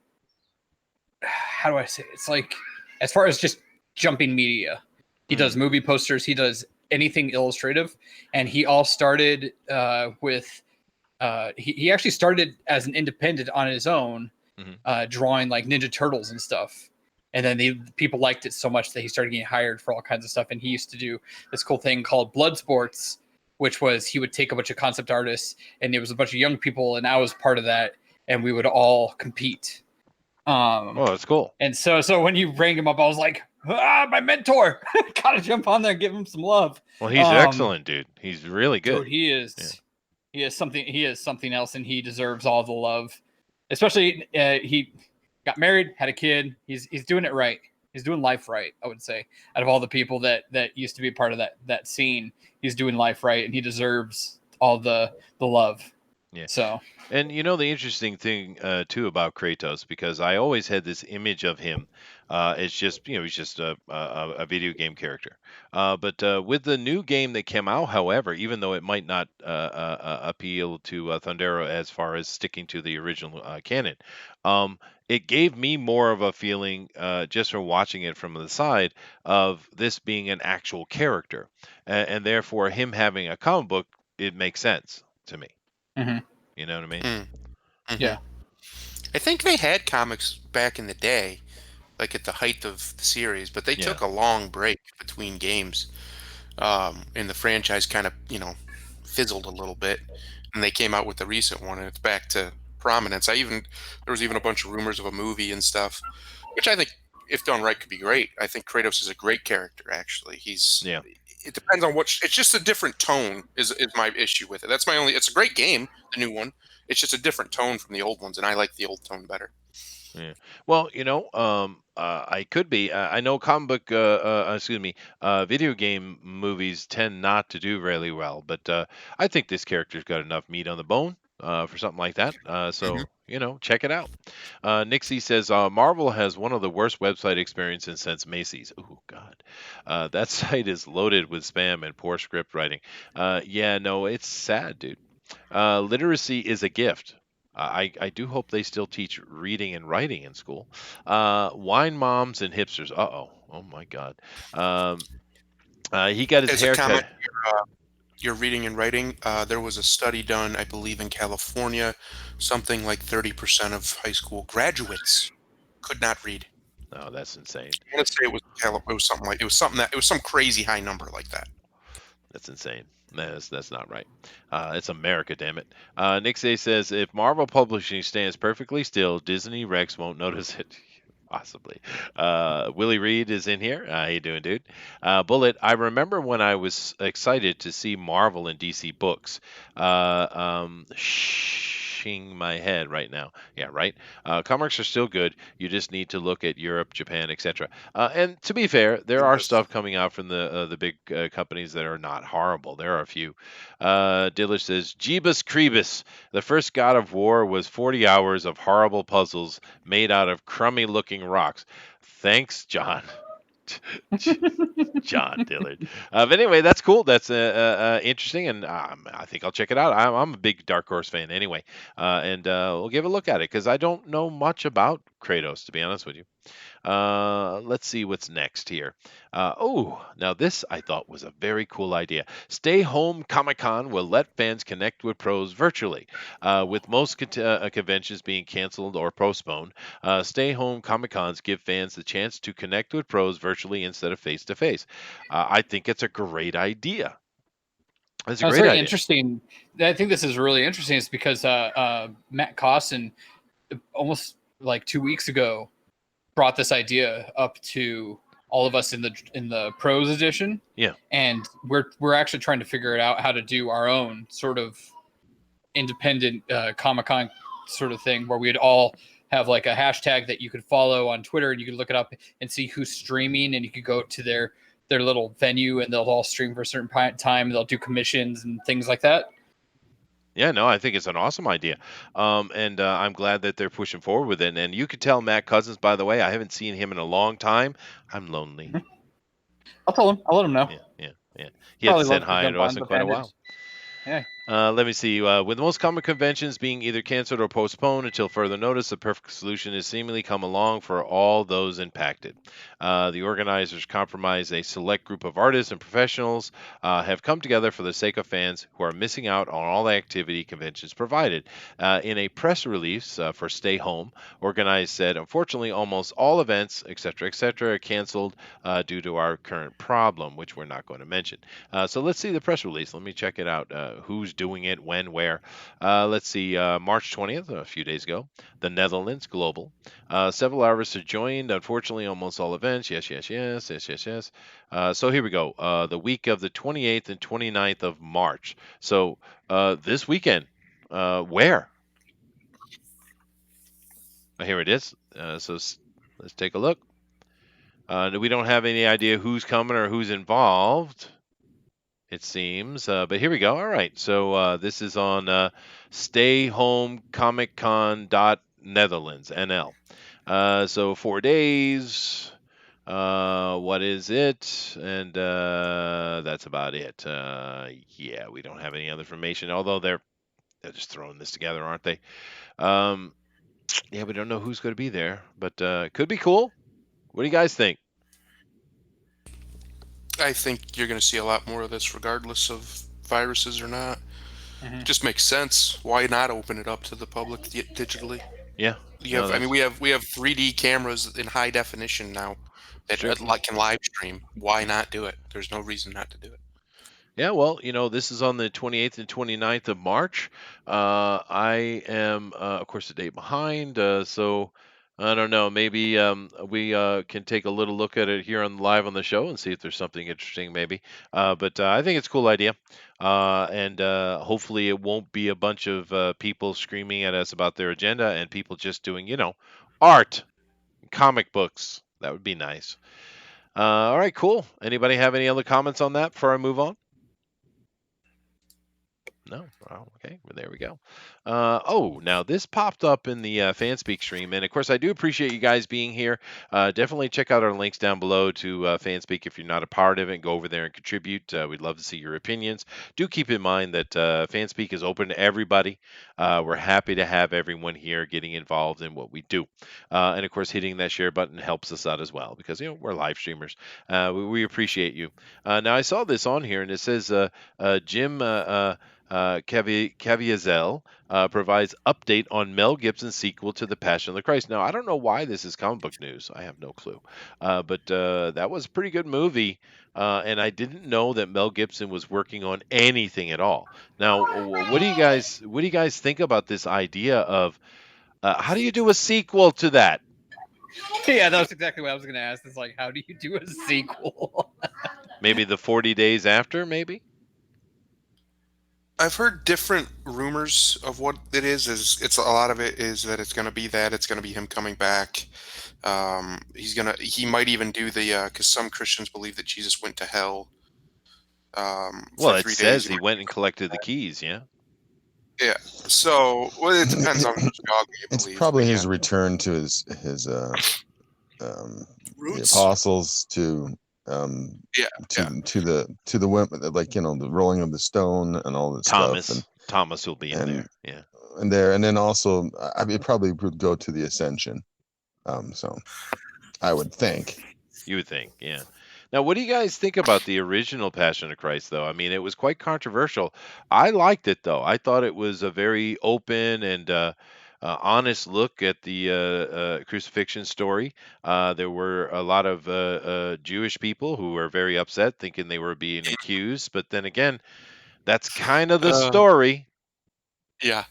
how do I say it? It's like, as far as just jumping media, he does movie posters, he does anything illustrative, and he all started with he actually started as an independent on his own, drawing like Ninja Turtles and stuff. And then people liked it so much that he started getting hired for all kinds of stuff. And he used to do this cool thing called Blood Sports, which was he would take a bunch of concept artists, and there was a bunch of young people, and I was part of that, and we would all compete. Oh, that's cool. And so when you bring him up, I was like, my mentor. Gotta jump on there and give him some love. Well, he's excellent, dude. He's really good. Dude, he is. Yeah. He is something else, and he deserves all the love. Especially he got married, had a kid. He's doing it right. He's doing life right, I would say. Out of all the people that used to be part of that scene, he's doing life right, and he deserves all the love. Yeah. So, and you know the interesting thing too about Kratos, because I always had this image of him. It's just he's just a video game character. But with the new game that came out, however, even though it might not appeal to Thundera as far as sticking to the original canon, it gave me more of a feeling just from watching it from the side of this being an actual character, and therefore him having a comic book, it makes sense to me. You know what I mean? Yeah. I think they had comics back in the day, like at the height of the series, but they took a long break between games, and the franchise kind of fizzled a little bit, and they came out with the recent one, and it's back to prominence. There was even a bunch of rumors of a movie and stuff, which I think, if done right, could be great. I think Kratos is a great character. Actually, it depends on it's just a different tone is my issue with it. That's my only. It's a great game, the new one. It's just a different tone from the old ones, and I like the old tone better. Yeah. Well, I could be. I know comic book, video game movies tend not to do really well, but I think this character's got enough meat on the bone for something like that. So check it out. Nixie says Marvel has one of the worst website experiences since Macy's. Oh God, that site is loaded with spam and poor script writing. It's sad, dude. Literacy is a gift. I do hope they still teach reading and writing in school. Wine moms and hipsters. Oh my God. He got his haircut. Your reading and writing. There was a study done, I believe, in California. Something like 30% of high school graduates could not read. Oh, that's insane. I want to say it was some crazy high number like that. That's insane. That's not right. It's America, damn it. Nixie says, if Marvel Publishing stands perfectly still, Disney Rex won't notice it. Possibly. Willie Reed is in here. How you doing, dude? Bullet, I remember when I was excited to see Marvel and DC books. My head right now. Yeah, right. Comics are still good. You just need to look at Europe, Japan, etc. And to be fair, there are stuff coming out from the big companies that are not horrible. There are a few. Dillish says, Jeebus Creebus, the first God of War was 40 hours of horrible puzzles made out of crummy-looking rocks. Thanks, John. John Dillard. But anyway, that's cool. That's interesting, and I think I'll check it out. I'm a big Dark Horse fan anyway, and we'll give a look at it because I don't know much about Kratos, to be honest with you. Let's see what's next here. Now this I thought was a very cool idea. Stay Home Comic-Con will let fans connect with pros virtually. With most conventions being canceled or postponed, Stay Home Comic-Cons give fans the chance to connect with pros virtually instead of face-to-face. I think it's a great idea. That's a great idea. Interesting. I think this is really interesting. It's because Matt Costin, almost like 2 weeks ago, brought this idea up to all of us in the pros edition. Yeah. And we're actually trying to figure it out how to do our own sort of independent Comic-Con sort of thing where we'd all have like a hashtag that you could follow on Twitter, and you could look it up and see who's streaming, and you could go to their little venue and they'll all stream for a certain time. They'll do commissions and things like that. Yeah, no, I think it's an awesome idea. And I'm glad that they're pushing forward with it. And you could tell Matt Cousins, by the way, I haven't seen him in a long time. I'm lonely. I'll tell him. I'll let him know. Yeah. He hasn't said hi to us in quite a while. Yeah, Let me see. With most comic conventions being either canceled or postponed until further notice, the perfect solution has seemingly come along for all those impacted. The organizers comprise a select group of artists and professionals have come together for the sake of fans who are missing out on all the activity conventions provided. In a press release for Stay Home, organized said, unfortunately, almost all events, etc., are canceled due to our current problem, which we're not going to mention. So let's see the press release. Let me check it out. Who's doing it, when, where. Let's see. March 20th, a few days ago, the Netherlands, global. Several artists have joined. Unfortunately, almost all events. Yes. So here we go. The week of the 28th and 29th of March. So this weekend, where? Here it is. Let's take a look. We don't have any idea who's coming or who's involved, it seems. But here we go. All right. So this is on stayhomecomiccon.netherlands, NL. So 4 days. What is it? And that's about it. Yeah, we don't have any other information, although they're just throwing this together, aren't they? Yeah, we don't know who's going to be there, but it could be cool. What do you guys think? I think you're going to see a lot more of this, regardless of viruses or not. Mhm. Just makes sense. Why not open it up to the public digitally? Yeah. You No, have, I mean, that's we have 3D cameras in high definition now that true. can live stream. Why not do it? There's no reason not to do it. Yeah, well, this is on the 28th and 29th of March. I am, of course, a day behind, so I don't know. Maybe we can take a little look at it here on live on the show and see if there's something interesting, maybe. But I think it's a cool idea, and hopefully it won't be a bunch of people screaming at us about their agenda and people just doing, art, comic books. That would be nice. All right, cool. Anybody have any other comments on that before I move on? No. Oh, okay. Well, there we go. Now this popped up in the FanSpeak stream, and of course, I do appreciate you guys being here. Definitely check out our links down below to FanSpeak if you're not a part of it. Go over there and contribute. We'd love to see your opinions. Do keep in mind that FanSpeak is open to everybody. We're happy to have everyone here getting involved in what we do, and of course, hitting that share button helps us out as well because we're live streamers. We appreciate you. Now I saw this on here, and it says Jim. Caviezel provides update on Mel Gibson's sequel to The Passion of the Christ. Now, I don't know why this is comic book news. I have no clue. But that was a pretty good movie, and I didn't know that Mel Gibson was working on anything at all. Now, what do you guys think about this idea of how do you do a sequel to that? Yeah, that was exactly what I was going to ask. It's like, how do you do a sequel? Maybe the 40 days after, maybe? I've heard different rumors of what it is. It's a lot of it is that it's going to be that it's going to be him coming back. He might even do the because some Christians believe that Jesus went to hell. Well, For it 3 says days. he went and collected the keys, yeah. Yeah. So it depends on which dog you It's believe. probably but his yeah. return to his the Roots. apostles to Yeah, to the women, like the rolling of the stone and all this Thomas. stuff, Thomas will be in there. Yeah. and then also I mean probably would go to the ascension. So I would think. You would think, yeah. Now, what do you guys think about the original Passion of Christ, though? I mean, it was quite controversial. I liked it, though. I thought it was a very open and honest look at the crucifixion story. There were a lot of Jewish people who were very upset, thinking they were being accused. But then again, that's kind of the story. Yeah.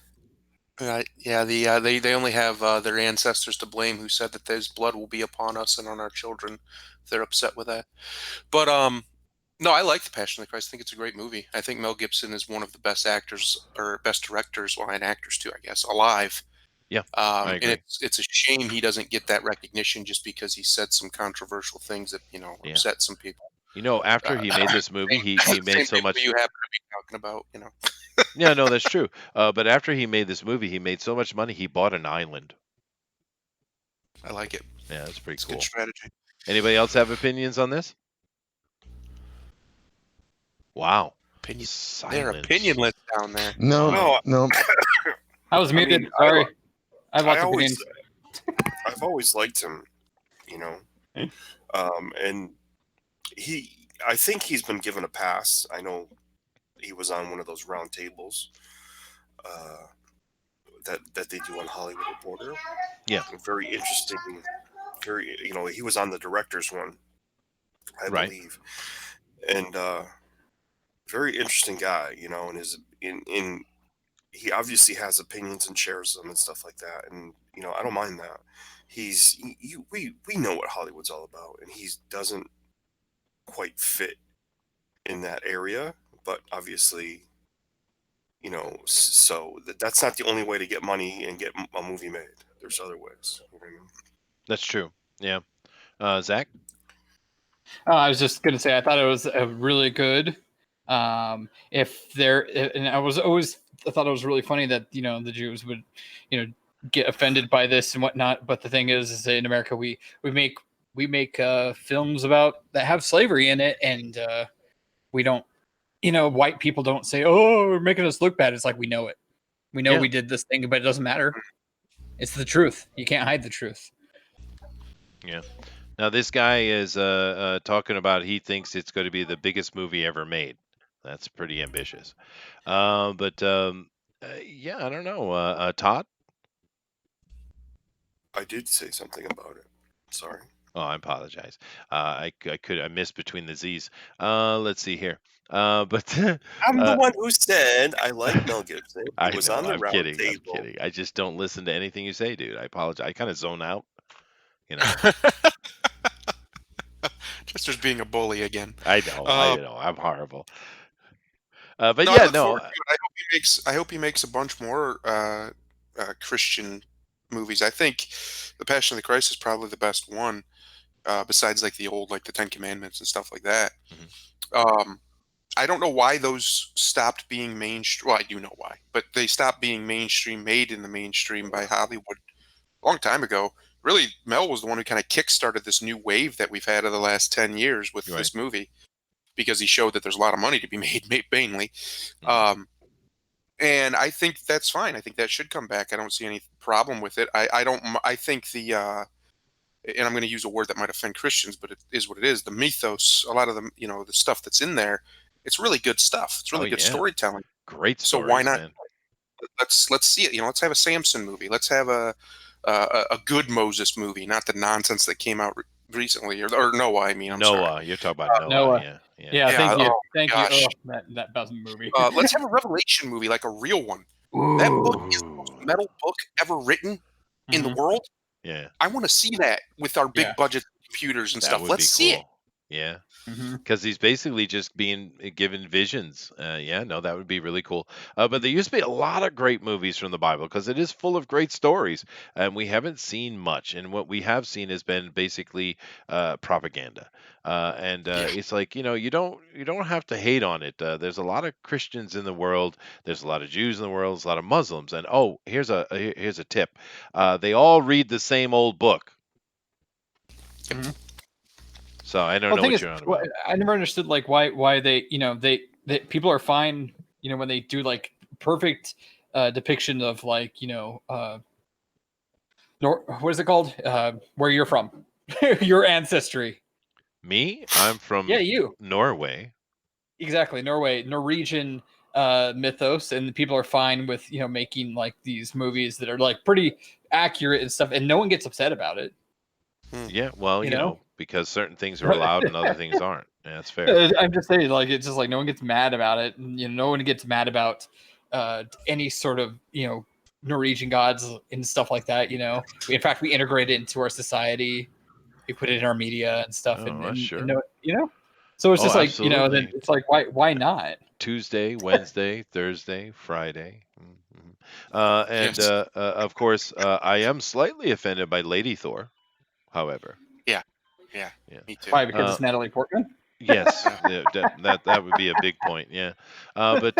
Right. Yeah. They only have their ancestors to blame, who said that there's blood will be upon us and on our children. They're upset with that. But no, I like The Passion of the Christ. I think it's a great movie. I think Mel Gibson is one of the best actors or best directors, well, and actors too, I guess, alive. Yeah, I agree. And it's a shame he doesn't get that recognition just because he said some controversial things that Yeah. upset some people. After he made this movie, he made so much. You happen to be talking about, Yeah, no, that's true. But after he made this movie, he made so much money, he bought an island. I like it. Yeah, that's pretty It's cool. good strategy. Anybody else have opinions on this? Wow. Opinion. Silence. They're opinionless down there. No, No, no. I was muted. mean, Sorry. I have I lots of always, opinions. I've always liked him, you know, and I think he's been given a pass. I know he was on one of those round tables that they do on Hollywood Reporter. Yeah. Very interesting. He was on the director's one, I Right. believe, and very interesting guy. And he obviously has opinions and shares them and stuff like that. And I don't mind that. We know what Hollywood's all about, and he doesn't quite fit in that area. But obviously, so that's not the only way to get money and get a movie made. There's other ways. You know what I mean? That's true. Yeah. Zach? I was just gonna say I thought it was a really good. And I thought it was really funny that the Jews would get offended by this and whatnot. But the thing is in America we make films that have slavery in it, and we don't. White people don't say, "Oh, we're making us look bad." It's like we know it. We know Yeah. we did this thing, but it doesn't matter. It's the truth. You can't hide the truth. Yeah. Now this guy is talking about he thinks it's going to be the biggest movie ever made. That's pretty ambitious. Yeah, I don't know. Todd? I did say something about it. Sorry. Oh, I apologize. I missed between the Z's. Let's see here. But I'm the one who said I like Mel Gibson. He I was know, on the I'm round kidding. I'm table. kidding. I just don't listen to anything you say, dude. I apologize. I kind of zone out. You know, Jester's being a bully again. I know. I'm horrible. But No, I yeah, look no. forward to it. I hope he makes a bunch more Christian movies. I think The Passion of the Christ is probably the best one, besides like the old, like the Ten Commandments and stuff like that. I don't know why those stopped being mainstream. Well, I do know why, but they stopped being mainstream, made in the mainstream by Hollywood a long time ago. Really, Mel was the one who kind of kickstarted this new wave that we've had of the last 10 years with this movie, because he showed that there's a lot of money to be made mainly. And I think that's fine. I think that should come back. I don't see any problem with it. I think and I'm going to use a word that might offend Christians, but it is what it is. The mythos, a lot of the stuff that's in there, it's really good stuff. It's really good storytelling. Great stories, so why not? Man. Let's see it. Let's have a Samson movie. Let's have a good Moses movie, not the nonsense that came out recently, or Noah. I mean, I'm Noah. sorry. You're talking about Noah. Yeah. Thank you. Oh, Thank gosh. you. Oh, that doesn't movie. Let's have a Revelation movie, like a real one. That book is the most metal book ever written in the world. Yeah. I want to see that with our big budget computers and stuff. Let's see it. Yeah. Because he's basically just being given visions. That would be really cool. But there used to be a lot of great movies from the Bible, because it is full of great stories, and we haven't seen much. And what we have seen has been basically propaganda. It's like, you don't have to hate on it. There's a lot of Christians in the world. There's a lot of Jews in the world. There's a lot of Muslims. And here's a tip. They all read the same old book. So I don't know what you're on about. I never understood why they people are fine when they do like perfect depiction of what is it called, where you're from, your ancestry. Me? I'm from you. Norway. Exactly, Norwegian mythos, and people are fine with making like these movies that are like pretty accurate and stuff, and no one gets upset about it. Yeah, well, because certain things are allowed and other things aren't. Yeah, that's fair. I'm just saying, like, it's just like no one gets mad about it, and no one gets mad about any sort of Norwegian gods and stuff like that. In fact, we integrate it into our society. We put it in our media and stuff, sure. So it's just like absolutely. then it's like why not? Tuesday, Wednesday, Thursday, Friday, of course, I am slightly offended by Lady Thor. However, yeah, me too. Why? Because it's Natalie Portman. Yes, that would be a big point. Yeah, but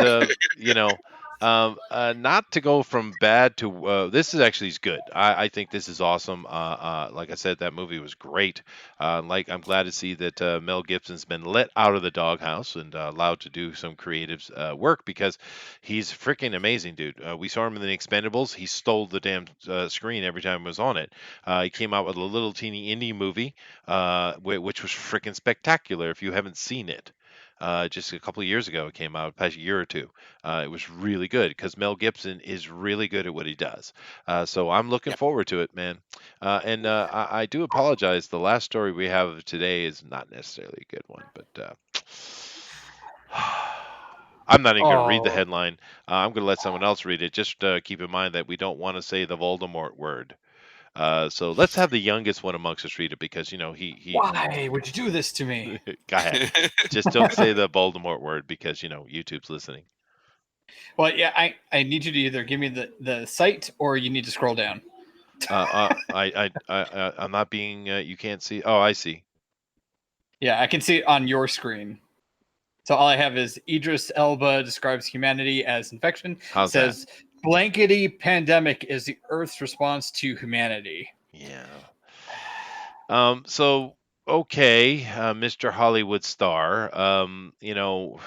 Not to go from bad to this is good. I think this is awesome. Like I said, that movie was great. Like I'm glad to see that Mel Gibson's been let out of the doghouse and allowed to do some creative work because he's freaking amazing, dude. We saw him in the Expendables. He stole the damn screen every time he was on it. He came out with a little teeny indie movie, which was freaking spectacular. If you haven't seen it. Just a couple of years ago, it came out, past year or two. It was really good because Mel Gibson is really good at what he does. So I'm looking Yep. forward to it, man. And I do apologize. The last story we have of today is not necessarily a good one, but I'm not even going to read the Oh. headline. I'm going to let someone else read it. Just keep in mind that we don't want to say the Voldemort word. So let's have the youngest one amongst us read it because he Why would you do this to me? go ahead. Just don't say the Voldemort word because YouTube's listening. Well, yeah, I need you to either give me the site or you need to scroll down. I'm not being. You can't see. Oh, I see. Yeah, I can see it on your screen. So all I have is Idris Elba describes humanity as infection. How's Says blankety pandemic is the Earth's response to humanity. Yeah. So okay, Mr. Hollywood star. He's a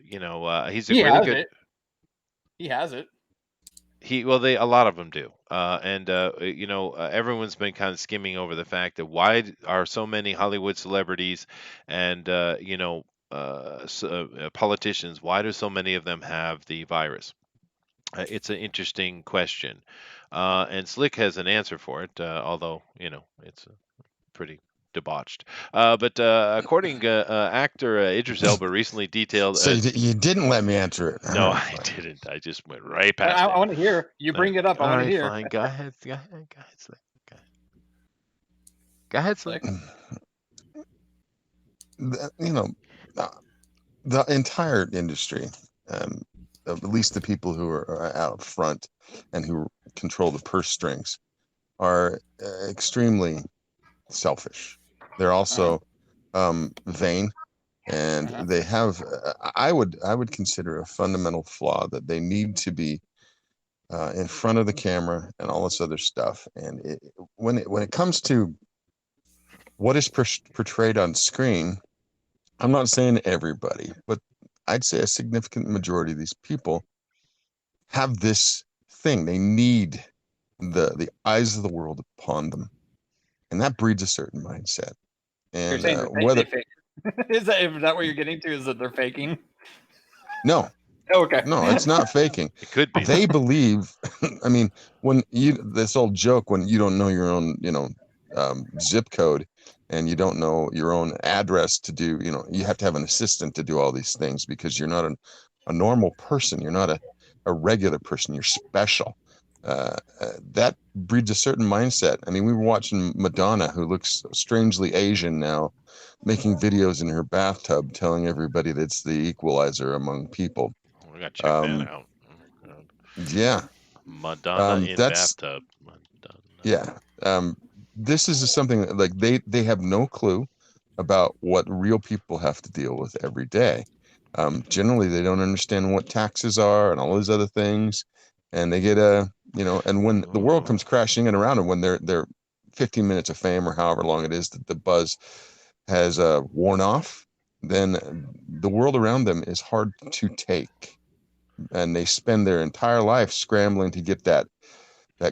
He really has good. it. He has it. A lot of them do. Everyone's been kind of skimming over the fact that why are so many Hollywood celebrities and politicians, why do so many of them have the virus? It's an interesting question, and Slick has an answer for it. Although it's pretty debauched. But according actor Idris Elba recently detailed. So you didn't let me answer it. No, All right, I fine. didn't. I just went right past I it. want to hear. You bring it up. I All want to right, hear. fine. Go ahead. Go ahead, Slick. Go ahead, Slick. The entire industry, at least the people who are out front and who control the purse strings, are extremely selfish. They're also vain, and they have. I would consider a fundamental flaw that they need to be in front of the camera and all this other stuff. And when it comes to what is portrayed on screen, I'm not saying everybody, but I'd say a significant majority of these people have this thing. They need the eyes of the world upon them, and that breeds a certain mindset. You're And saying whether they fake. Is that what you're getting to? Is that they're faking? no, Okay. no, it's not faking. It could be. They believe. I mean, when this old joke when you don't know your own, zip code, and you don't know your own address to do, you have to have an assistant to do all these things because you're not a normal person. You're not a regular person. You're special. That breeds a certain mindset. I mean, we were watching Madonna, who looks strangely Asian now, making videos in her bathtub telling everybody that it's the equalizer among people. We got to check that out. Yeah. Madonna in bathtub. Madonna. Yeah. This is something that, like, they have no clue about what real people have to deal with every day. Generally, they don't understand what taxes are and all these other things, and they get and when the world comes crashing in around them, when they're 15 minutes of fame or however long it is that the buzz has worn off, then the world around them is hard to take, and they spend their entire life scrambling to get that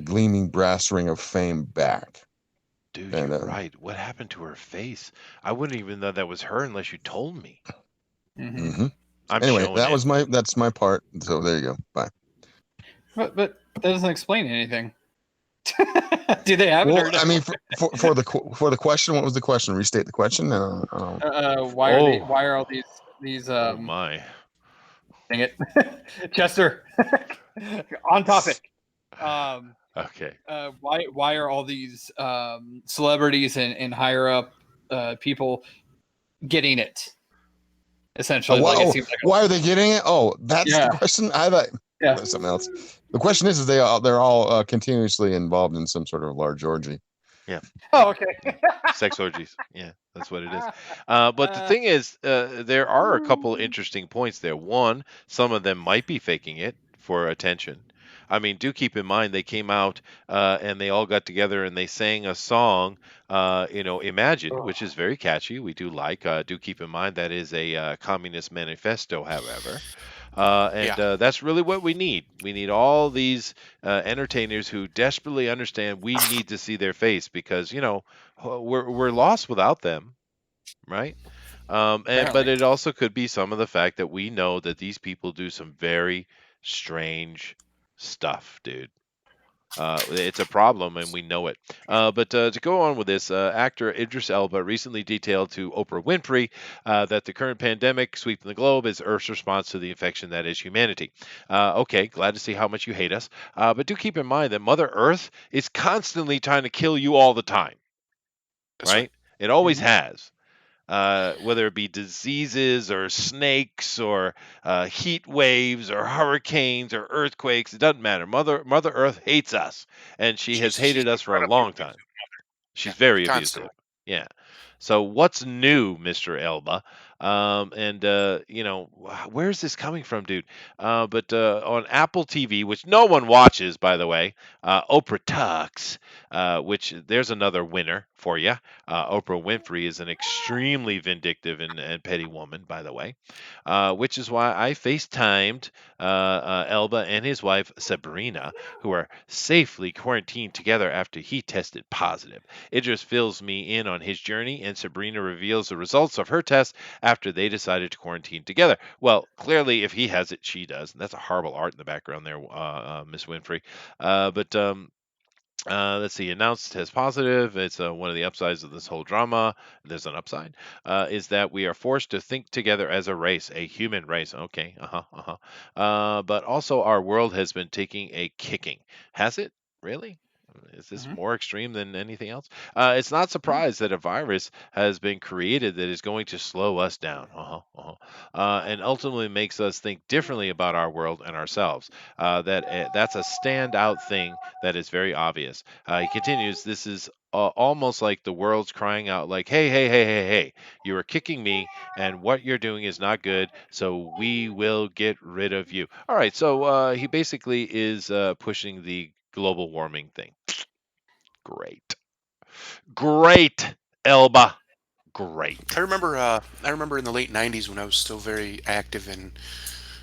gleaming brass ring of fame back. Dude, you're right. What happened to her face? I wouldn't even know that was her unless you told me. Mm-hmm. Anyway, that's my part. So there you go. Bye. But that doesn't explain anything. Do they have well, it? I mean, for the question, what was the question? Restate the question. Why are all these oh my. Dang it. Chester. On topic. Okay. Why are all these celebrities and higher up people getting it? Essentially, it seems like why are they getting it? Oh, that's the question. I thought something else. The question is they're all continuously involved in some sort of large orgy. Yeah. Oh, okay. Sex orgies. Yeah, that's what it is. But the thing is, there are a couple interesting points there. One, some of them might be faking it for attention. I mean, do keep in mind they came out and they all got together and they sang a song, Imagine, which is very catchy. We do like. Do keep in mind that is a communist manifesto, however. And Yeah. that's really what we need. We need all these entertainers who desperately understand we need to see their face because, we're lost without them, right? But Apparently. it also could be some of the fact that we know that these people do some very strange stuff, dude. It's a problem, and we know it. But to go on with this, actor Idris Elba recently detailed to Oprah Winfrey that the current pandemic sweeping the globe is Earth's response to the infection that is humanity. Okay, glad to see how much you hate us. But do keep in mind that Mother Earth is constantly trying to kill you all the time, That's right? It always Mhm. has. Whether it be diseases or snakes or heat waves or hurricanes or earthquakes, it doesn't matter. Mother Earth hates us, and she has She's hated us for a incredibly long abusive. time. She's Yeah, very abusive. constantly. Yeah. So what's new, Mr. Elba? And where's this coming from, dude? But on Apple TV, which no one watches, by the way, Oprah Talks, which there's another winner for you. Oprah Winfrey is an extremely vindictive and petty woman, by the way, which is why I FaceTimed Elba and his wife Sabrina, who are safely quarantined together after he tested positive. Idris fills me in on his journey, and Sabrina reveals the results of her test after they decided to quarantine together. Well, clearly, if he has it, she does. And that's a horrible art in the background there, Miss Winfrey. But let's see. Announced test positive. It's one of the upsides of this whole drama. There's an upside. Is that we are forced to think together as a race, a human race. Okay. But also, our world has been taking a kicking. Has it really? Is this Mhm. more extreme than anything else? It's not Mhm. surprised that a virus has been created that is going to slow us down, and ultimately makes us think differently about our world and ourselves. That's a standout thing that is very obvious. He continues, this is almost like the world's crying out, like, hey, hey, hey, hey, hey, you are kicking me, and what you're doing is not good, so we will get rid of you. All right, so he basically is pushing the global warming thing. Great. Great, Elba. Great. I remember in the late '90s when I was still very active in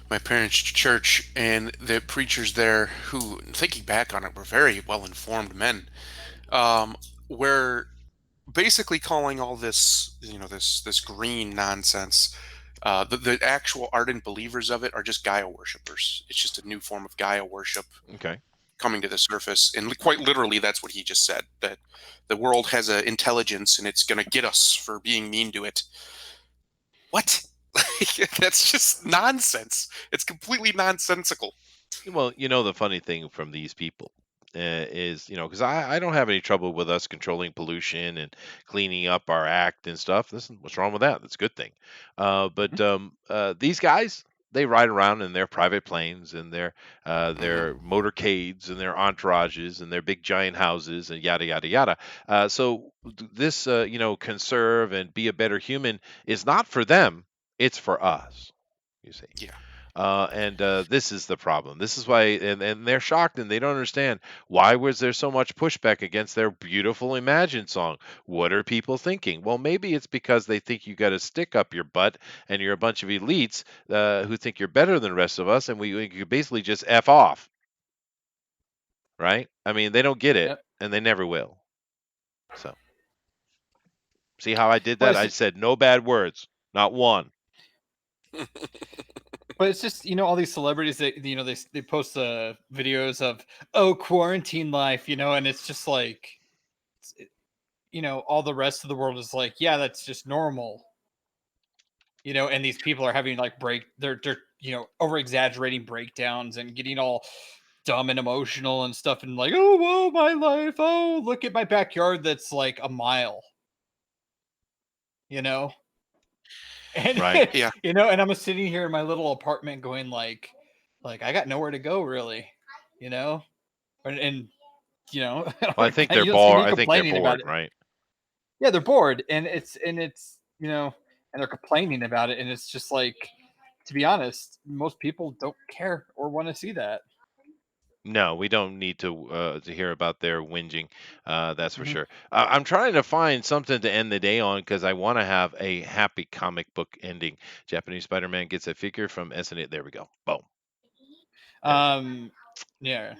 my parents' church, and the preachers there, who, thinking back on it, were very well informed men, um, were basically calling all this, this green nonsense. The actual ardent believers of it are just Gaia worshippers. It's just a new form of Gaia worship Okay. coming to the surface, and quite literally, that's what he just said. That the world has an intelligence, and it's going to get us for being mean to it. What? That's just nonsense. It's completely nonsensical. Well, the funny thing from these people is, because I don't have any trouble with us controlling pollution and cleaning up our act and stuff. Listen, what's wrong with that? That's a good thing. But these guys, they ride around in their private planes and their motorcades and their entourages and their big giant houses and yada yada yada. This, conserve and be a better human is not for them. It's for us. You see. Yeah. And this is the problem. This is why, and they're shocked and they don't understand why was there so much pushback against their beautiful Imagine song. What are people thinking? Well, maybe it's because they think you got a stick up your butt and you're a bunch of elites who think you're better than the rest of us, and we could basically just f off, right? I mean, they don't get it, Yep. and they never will. So, see how I did Well, that? I said no bad words, not one. but it's just all these celebrities that they post videos of quarantine life, and it's just like all the rest of the world is like, yeah, that's just normal, and these people are having like they're over exaggerating breakdowns and getting all dumb and emotional and stuff, and like, oh whoa, my life, oh look at my backyard that's like a mile, you know and Right. Yeah. and I'm sitting here in my little apartment going like I got nowhere to go really, and Well, I think they're you don't see bored. me I think they're complaining about bored, it. right? Yeah, they're bored, and it's and they're complaining about it, and it's just like, to be honest, most people don't care or want to see that. No, we don't need to hear about their whinging. That's for Mhm. sure. I'm trying to find something to end the day on because I want to have a happy comic book ending. Japanese Spider-Man gets a figure from SNA. There we go. Boom. There we go. Yeah.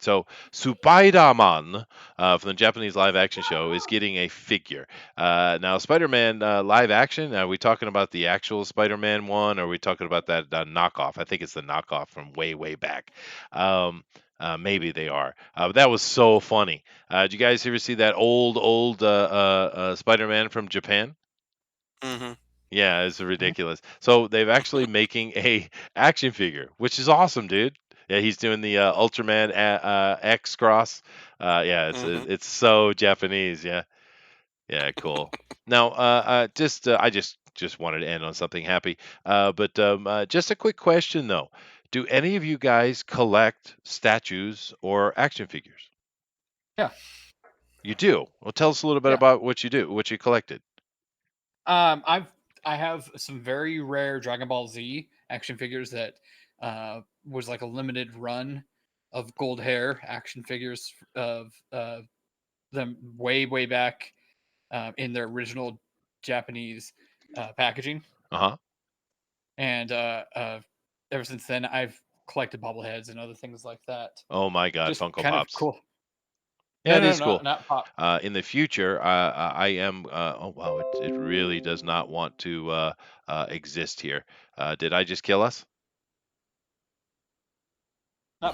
So Spider-Man from the Japanese live action show is getting a figure. Now Spider-Man live action, are we talking about the actual Spider-Man one, or are we talking about that knockoff? I think it's the knockoff from way back. Maybe they are. But that was so funny. Did you guys ever see that old Spider-Man from Japan? Mm-hmm. Yeah, it's ridiculous. So they've actually making a action figure, which is awesome, dude. Yeah, he's doing the Ultraman X cross. Yeah, Mm-hmm. it's so Japanese. Yeah, yeah, cool. Now, I just wanted to end on something happy. But just a quick question though: do any of you guys collect statues or action figures? Yeah. You do. Well, tell us a little bit Yeah. about what you do, what you collected. I have some very rare Dragon Ball Z action figures that was like a limited run of gold hair action figures of them way back in their original Japanese packaging, Uh-huh. and ever since then I've collected bobbleheads and other things like that. Oh my God, Just Funko kind of Pops. cool. Yeah, it No, is cool. not pop. In the future, I am. Oh wow, it really does not want to exist here. Did I just kill us? No.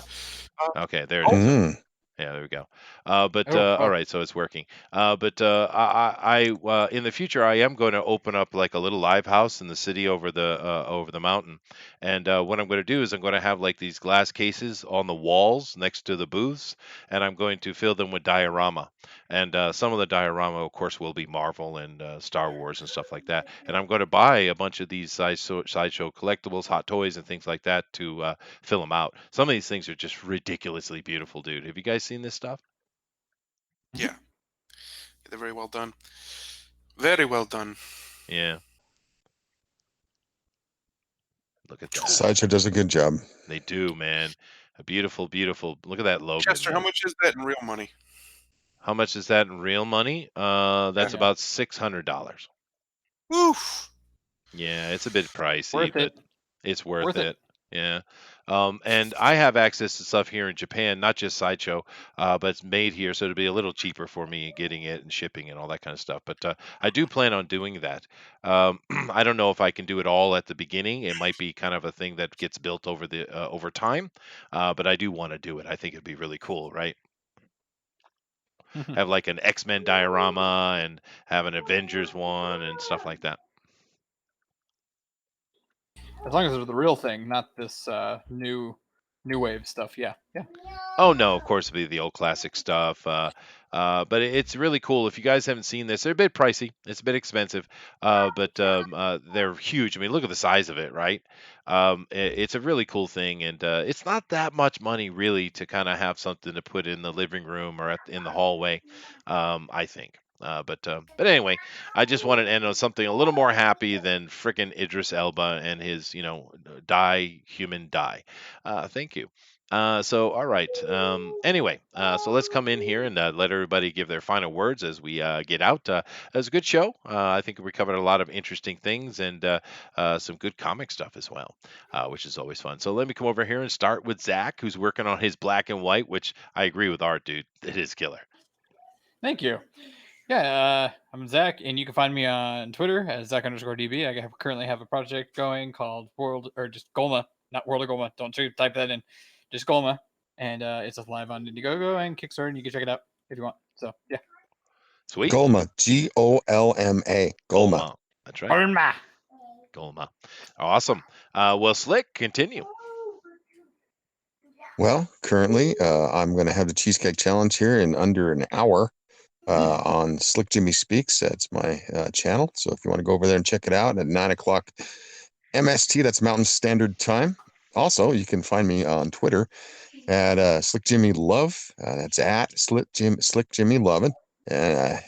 Okay, there it is. Mm. Yeah, there we go. Oh, All well, right, so it's working. In the future, I am going to open up like a little live house in the city over the mountain. And what I'm going to do is I'm going to have like these glass cases on the walls next to the booths, and I'm going to fill them with diorama. And some of the diorama, of course, will be Marvel and Star Wars and stuff like that. And I'm going to buy a bunch of these sideshow collectibles, hot toys, and things like that to fill them out. Some of these things are just ridiculously beautiful, dude. Have you guys seen this stuff? Yeah. They're very well done. Very well done. Yeah. Look at that. Sideshow does a good job. They do, man. A beautiful, beautiful. Look at that logo. Chester, how Man. much is that in real money? How much is that in real money? That's Yeah. about $600. Woof. Yeah, it's a bit pricey, worth but it. it's worth Worth it. it. Yeah. And I have access to stuff here in Japan, not just Sideshow, but it's made here, so it'll be a little cheaper for me getting it and shipping and all that kind of stuff. But I do plan on doing that. I don't know if I can do it all at the beginning. It might be kind of a thing that gets built over time, but I do want to do it. I think it'd be really cool, right? Have like an X-Men diorama and have an Avengers one and stuff like that. As long as it's the real thing, not this new wave stuff. Yeah. Oh no, of course it'll be the old classic stuff. But it's really cool. If you guys haven't seen this, they're a bit pricey. It's a bit expensive, but they're huge. I mean, look at the size of it, right? It's a really cool thing, and it's not that much money really to kind of have something to put in the living room or in the hallway. I think. But anyway, I just wanted to end on something a little more happy than frickin' Idris Elba and his, human die. Thank you. So, all right. Anyway, so let's come in here and let everybody give their final words as we get out. It was a good show. I think we covered a lot of interesting things and some good comic stuff as well, which is always fun. So let me come over here and start with Zach, who's working on his black and white, which I agree with Art, dude. It is killer. Thank you. Yeah, I'm Zach, and you can find me on Twitter as Zach_DB. I currently have a project going called just Golma, not World of Golma. Don't type that in, just Golma, and it's live on Indiegogo and Kickstarter, and you can check it out if you want. So yeah, Sweet. Golma, Golma. Golma. That's right. Golma. Awesome. Well, Slick, continue. Well, currently, I'm going to have the Cheesecake Challenge here in under an hour on Slick Jimmy Speaks. That's my channel. So if you want to go over there and check it out at 9 o'clock MST, that's Mountain Standard Time. Also, you can find me on Twitter at Slick Jimmy Love. That's at Slick Jimmy Lovin'.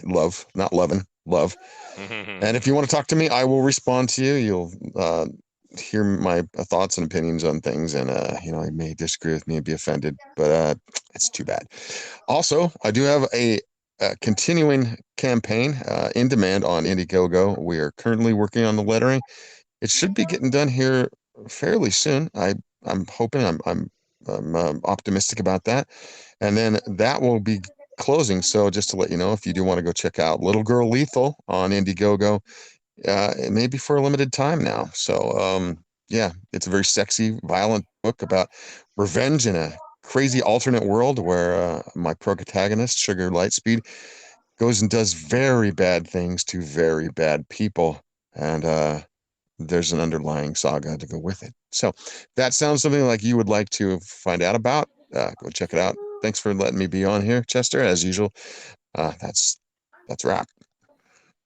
Love, not lovin', love. And if you want to talk to me, I will respond to you. You'll hear my thoughts and opinions on things, and he may disagree with me and be offended, but it's too bad. Also, I do have a continuing campaign in demand on Indiegogo. We are currently working on the lettering. It should be getting done here fairly soon. I'm hoping. I'm optimistic about that, and then that will be closing. So just to let you know, if you do want to go check out Little Girl Lethal on Indiegogo, it may be for a limited time now. So yeah, it's a very sexy, violent book about revenge in a crazy alternate world where my protagonist, Sugar Lightspeed, goes and does very bad things to very bad people, and there's an underlying saga to go with it. So if that sounds something like you would like to find out about, go check it out. Thanks for letting me be on here, Chester, as usual. That's wrap.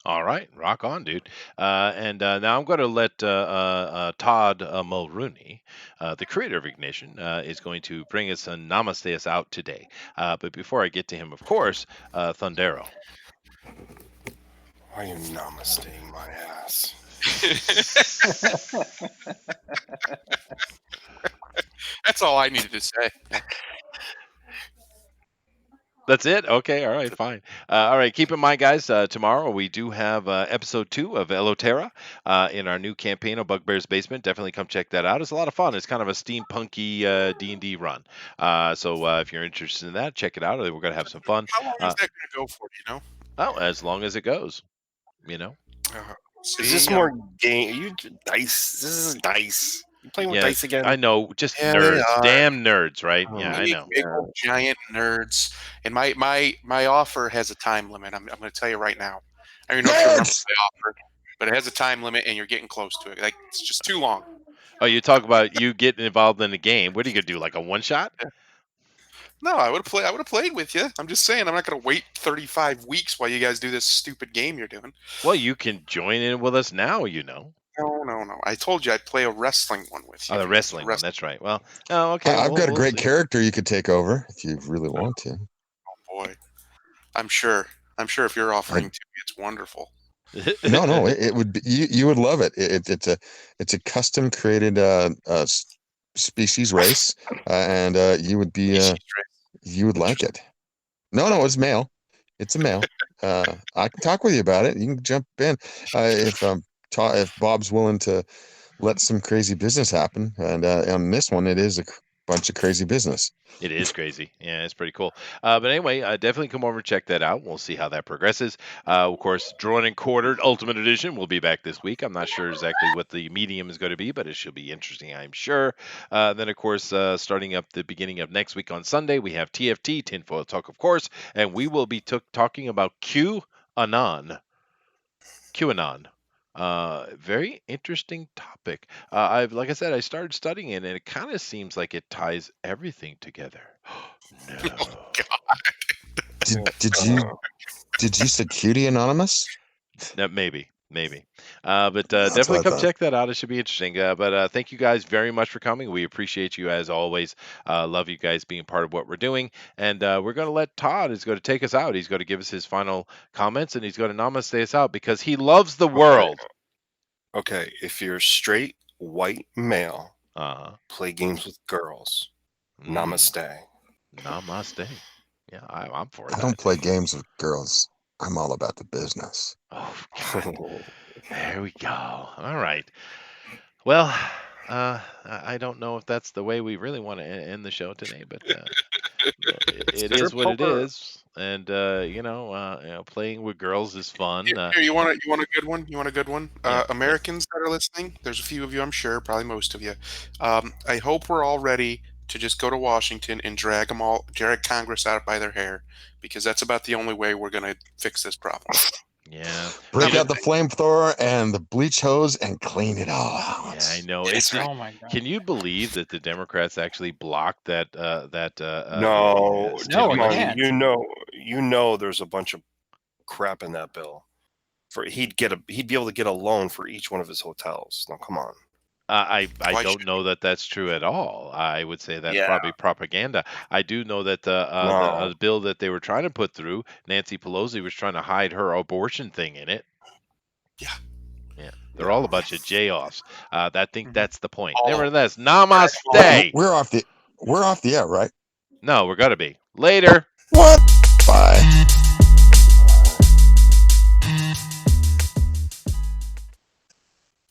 All right, rock on, dude. And now I'm going to let Todd Mulrooney, the creator of Ignition, is going to bring us and namaste us out today. But before I get to him, of course, Thundero. Why are you namasteing my ass? That's all I needed to say. That's it? Okay, all right, fine. All right, keep in mind, guys, tomorrow we do have episode 2 of Eloterra in our new campaign of Bugbear's Basement. Definitely come check that out. It's a lot of fun. It's kind of a steampunky D&D run. So if you're interested in that, check it out. We're going to have some fun. How long is that going to go for? Do you know? Oh, as long as it goes, Is this more game? Dice? This is dice. You playing with dice again? I know, just Yeah, nerds, damn nerds, right? Oh, Yeah, I know. Big old giant nerds. And my offer has a time limit. I'm going to tell you right now. I don't know if you remember the offer, but it has a time limit, and you're getting close to it. Like, it's just too long. Oh, you talk about you getting involved in the game. What are you gonna do? Like a one shot? No, I would have played with you. I'm just saying, I'm not going to wait 35 weeks while you guys do this stupid game you're doing. Well, you can join in with us now. No. I told you I'd play a wrestling one with you. Oh, the wrestling one. That's right. Well, okay. I've got a we'll great see. character you could take over if you really want to. Oh boy, I'm sure if you're offering to me, it's wonderful. No, it would be, you would love it. It's a custom created species race, and you would be you would like it. No, it's male. It's a male. I can talk with you about it. You can jump in if Bob's willing to let some crazy business happen. And on this one, it is a bunch of crazy business. It is crazy. Yeah, it's pretty cool. But anyway, definitely come over and check that out. We'll see how that progresses. Of course, Drawn and Quartered Ultimate Edition will be back this week. I'm not sure exactly what the medium is going to be, but it should be interesting, I'm sure. Then, of course, starting up the beginning of next week on Sunday, we have TFT, Tinfoil Talk, of course, and we will be talking about QAnon. Very interesting topic. Like I said, I started studying it, and it kind of seems like it ties everything together. No. Oh God. Did you say Cutie Anonymous? No, maybe. But definitely come check that out. It should be interesting. But thank you guys very much for coming. We appreciate you as always. Love you guys being part of what we're doing. And we're going to let Todd is going to take us out. He's going to give us his final comments, and he's going to namaste us out because he loves the world. Okay, if you're straight white male, play games with girls. Namaste. Namaste. Yeah, I'm for that. I don't play games with girls. I'm all about the business. Oh, God. There we go. All right. Well, I don't know if that's the way we really want to end the show today, but it is what it is. And playing with girls is fun. Here, you want a good one? You want a good one? Yeah. Americans that are listening, there's a few of you, I'm sure, probably most of you. I hope we're all ready to just go to Washington and drag Congress out by their hair, because that's about the only way we're going to fix this problem. Yeah. Break out the flamethrower and the bleach hose and clean it all out. Yeah, I know. Oh my God. Can you believe that the Democrats actually blocked that? No, No, come I on. can't. You know, there's a bunch of crap in that bill. He'd be able to get a loan for each one of his hotels. Now, come on. I don't know that that's true at all. I would say that's probably propaganda. I do know that the bill that they were trying to put through, Nancy Pelosi was trying to hide her abortion thing in it. Yeah. Yeah, they're all a bunch of J-offs. I think that's the point. All of Nevertheless, We're, namaste. we're off the air, right? No, we're gonna be later. What? Bye.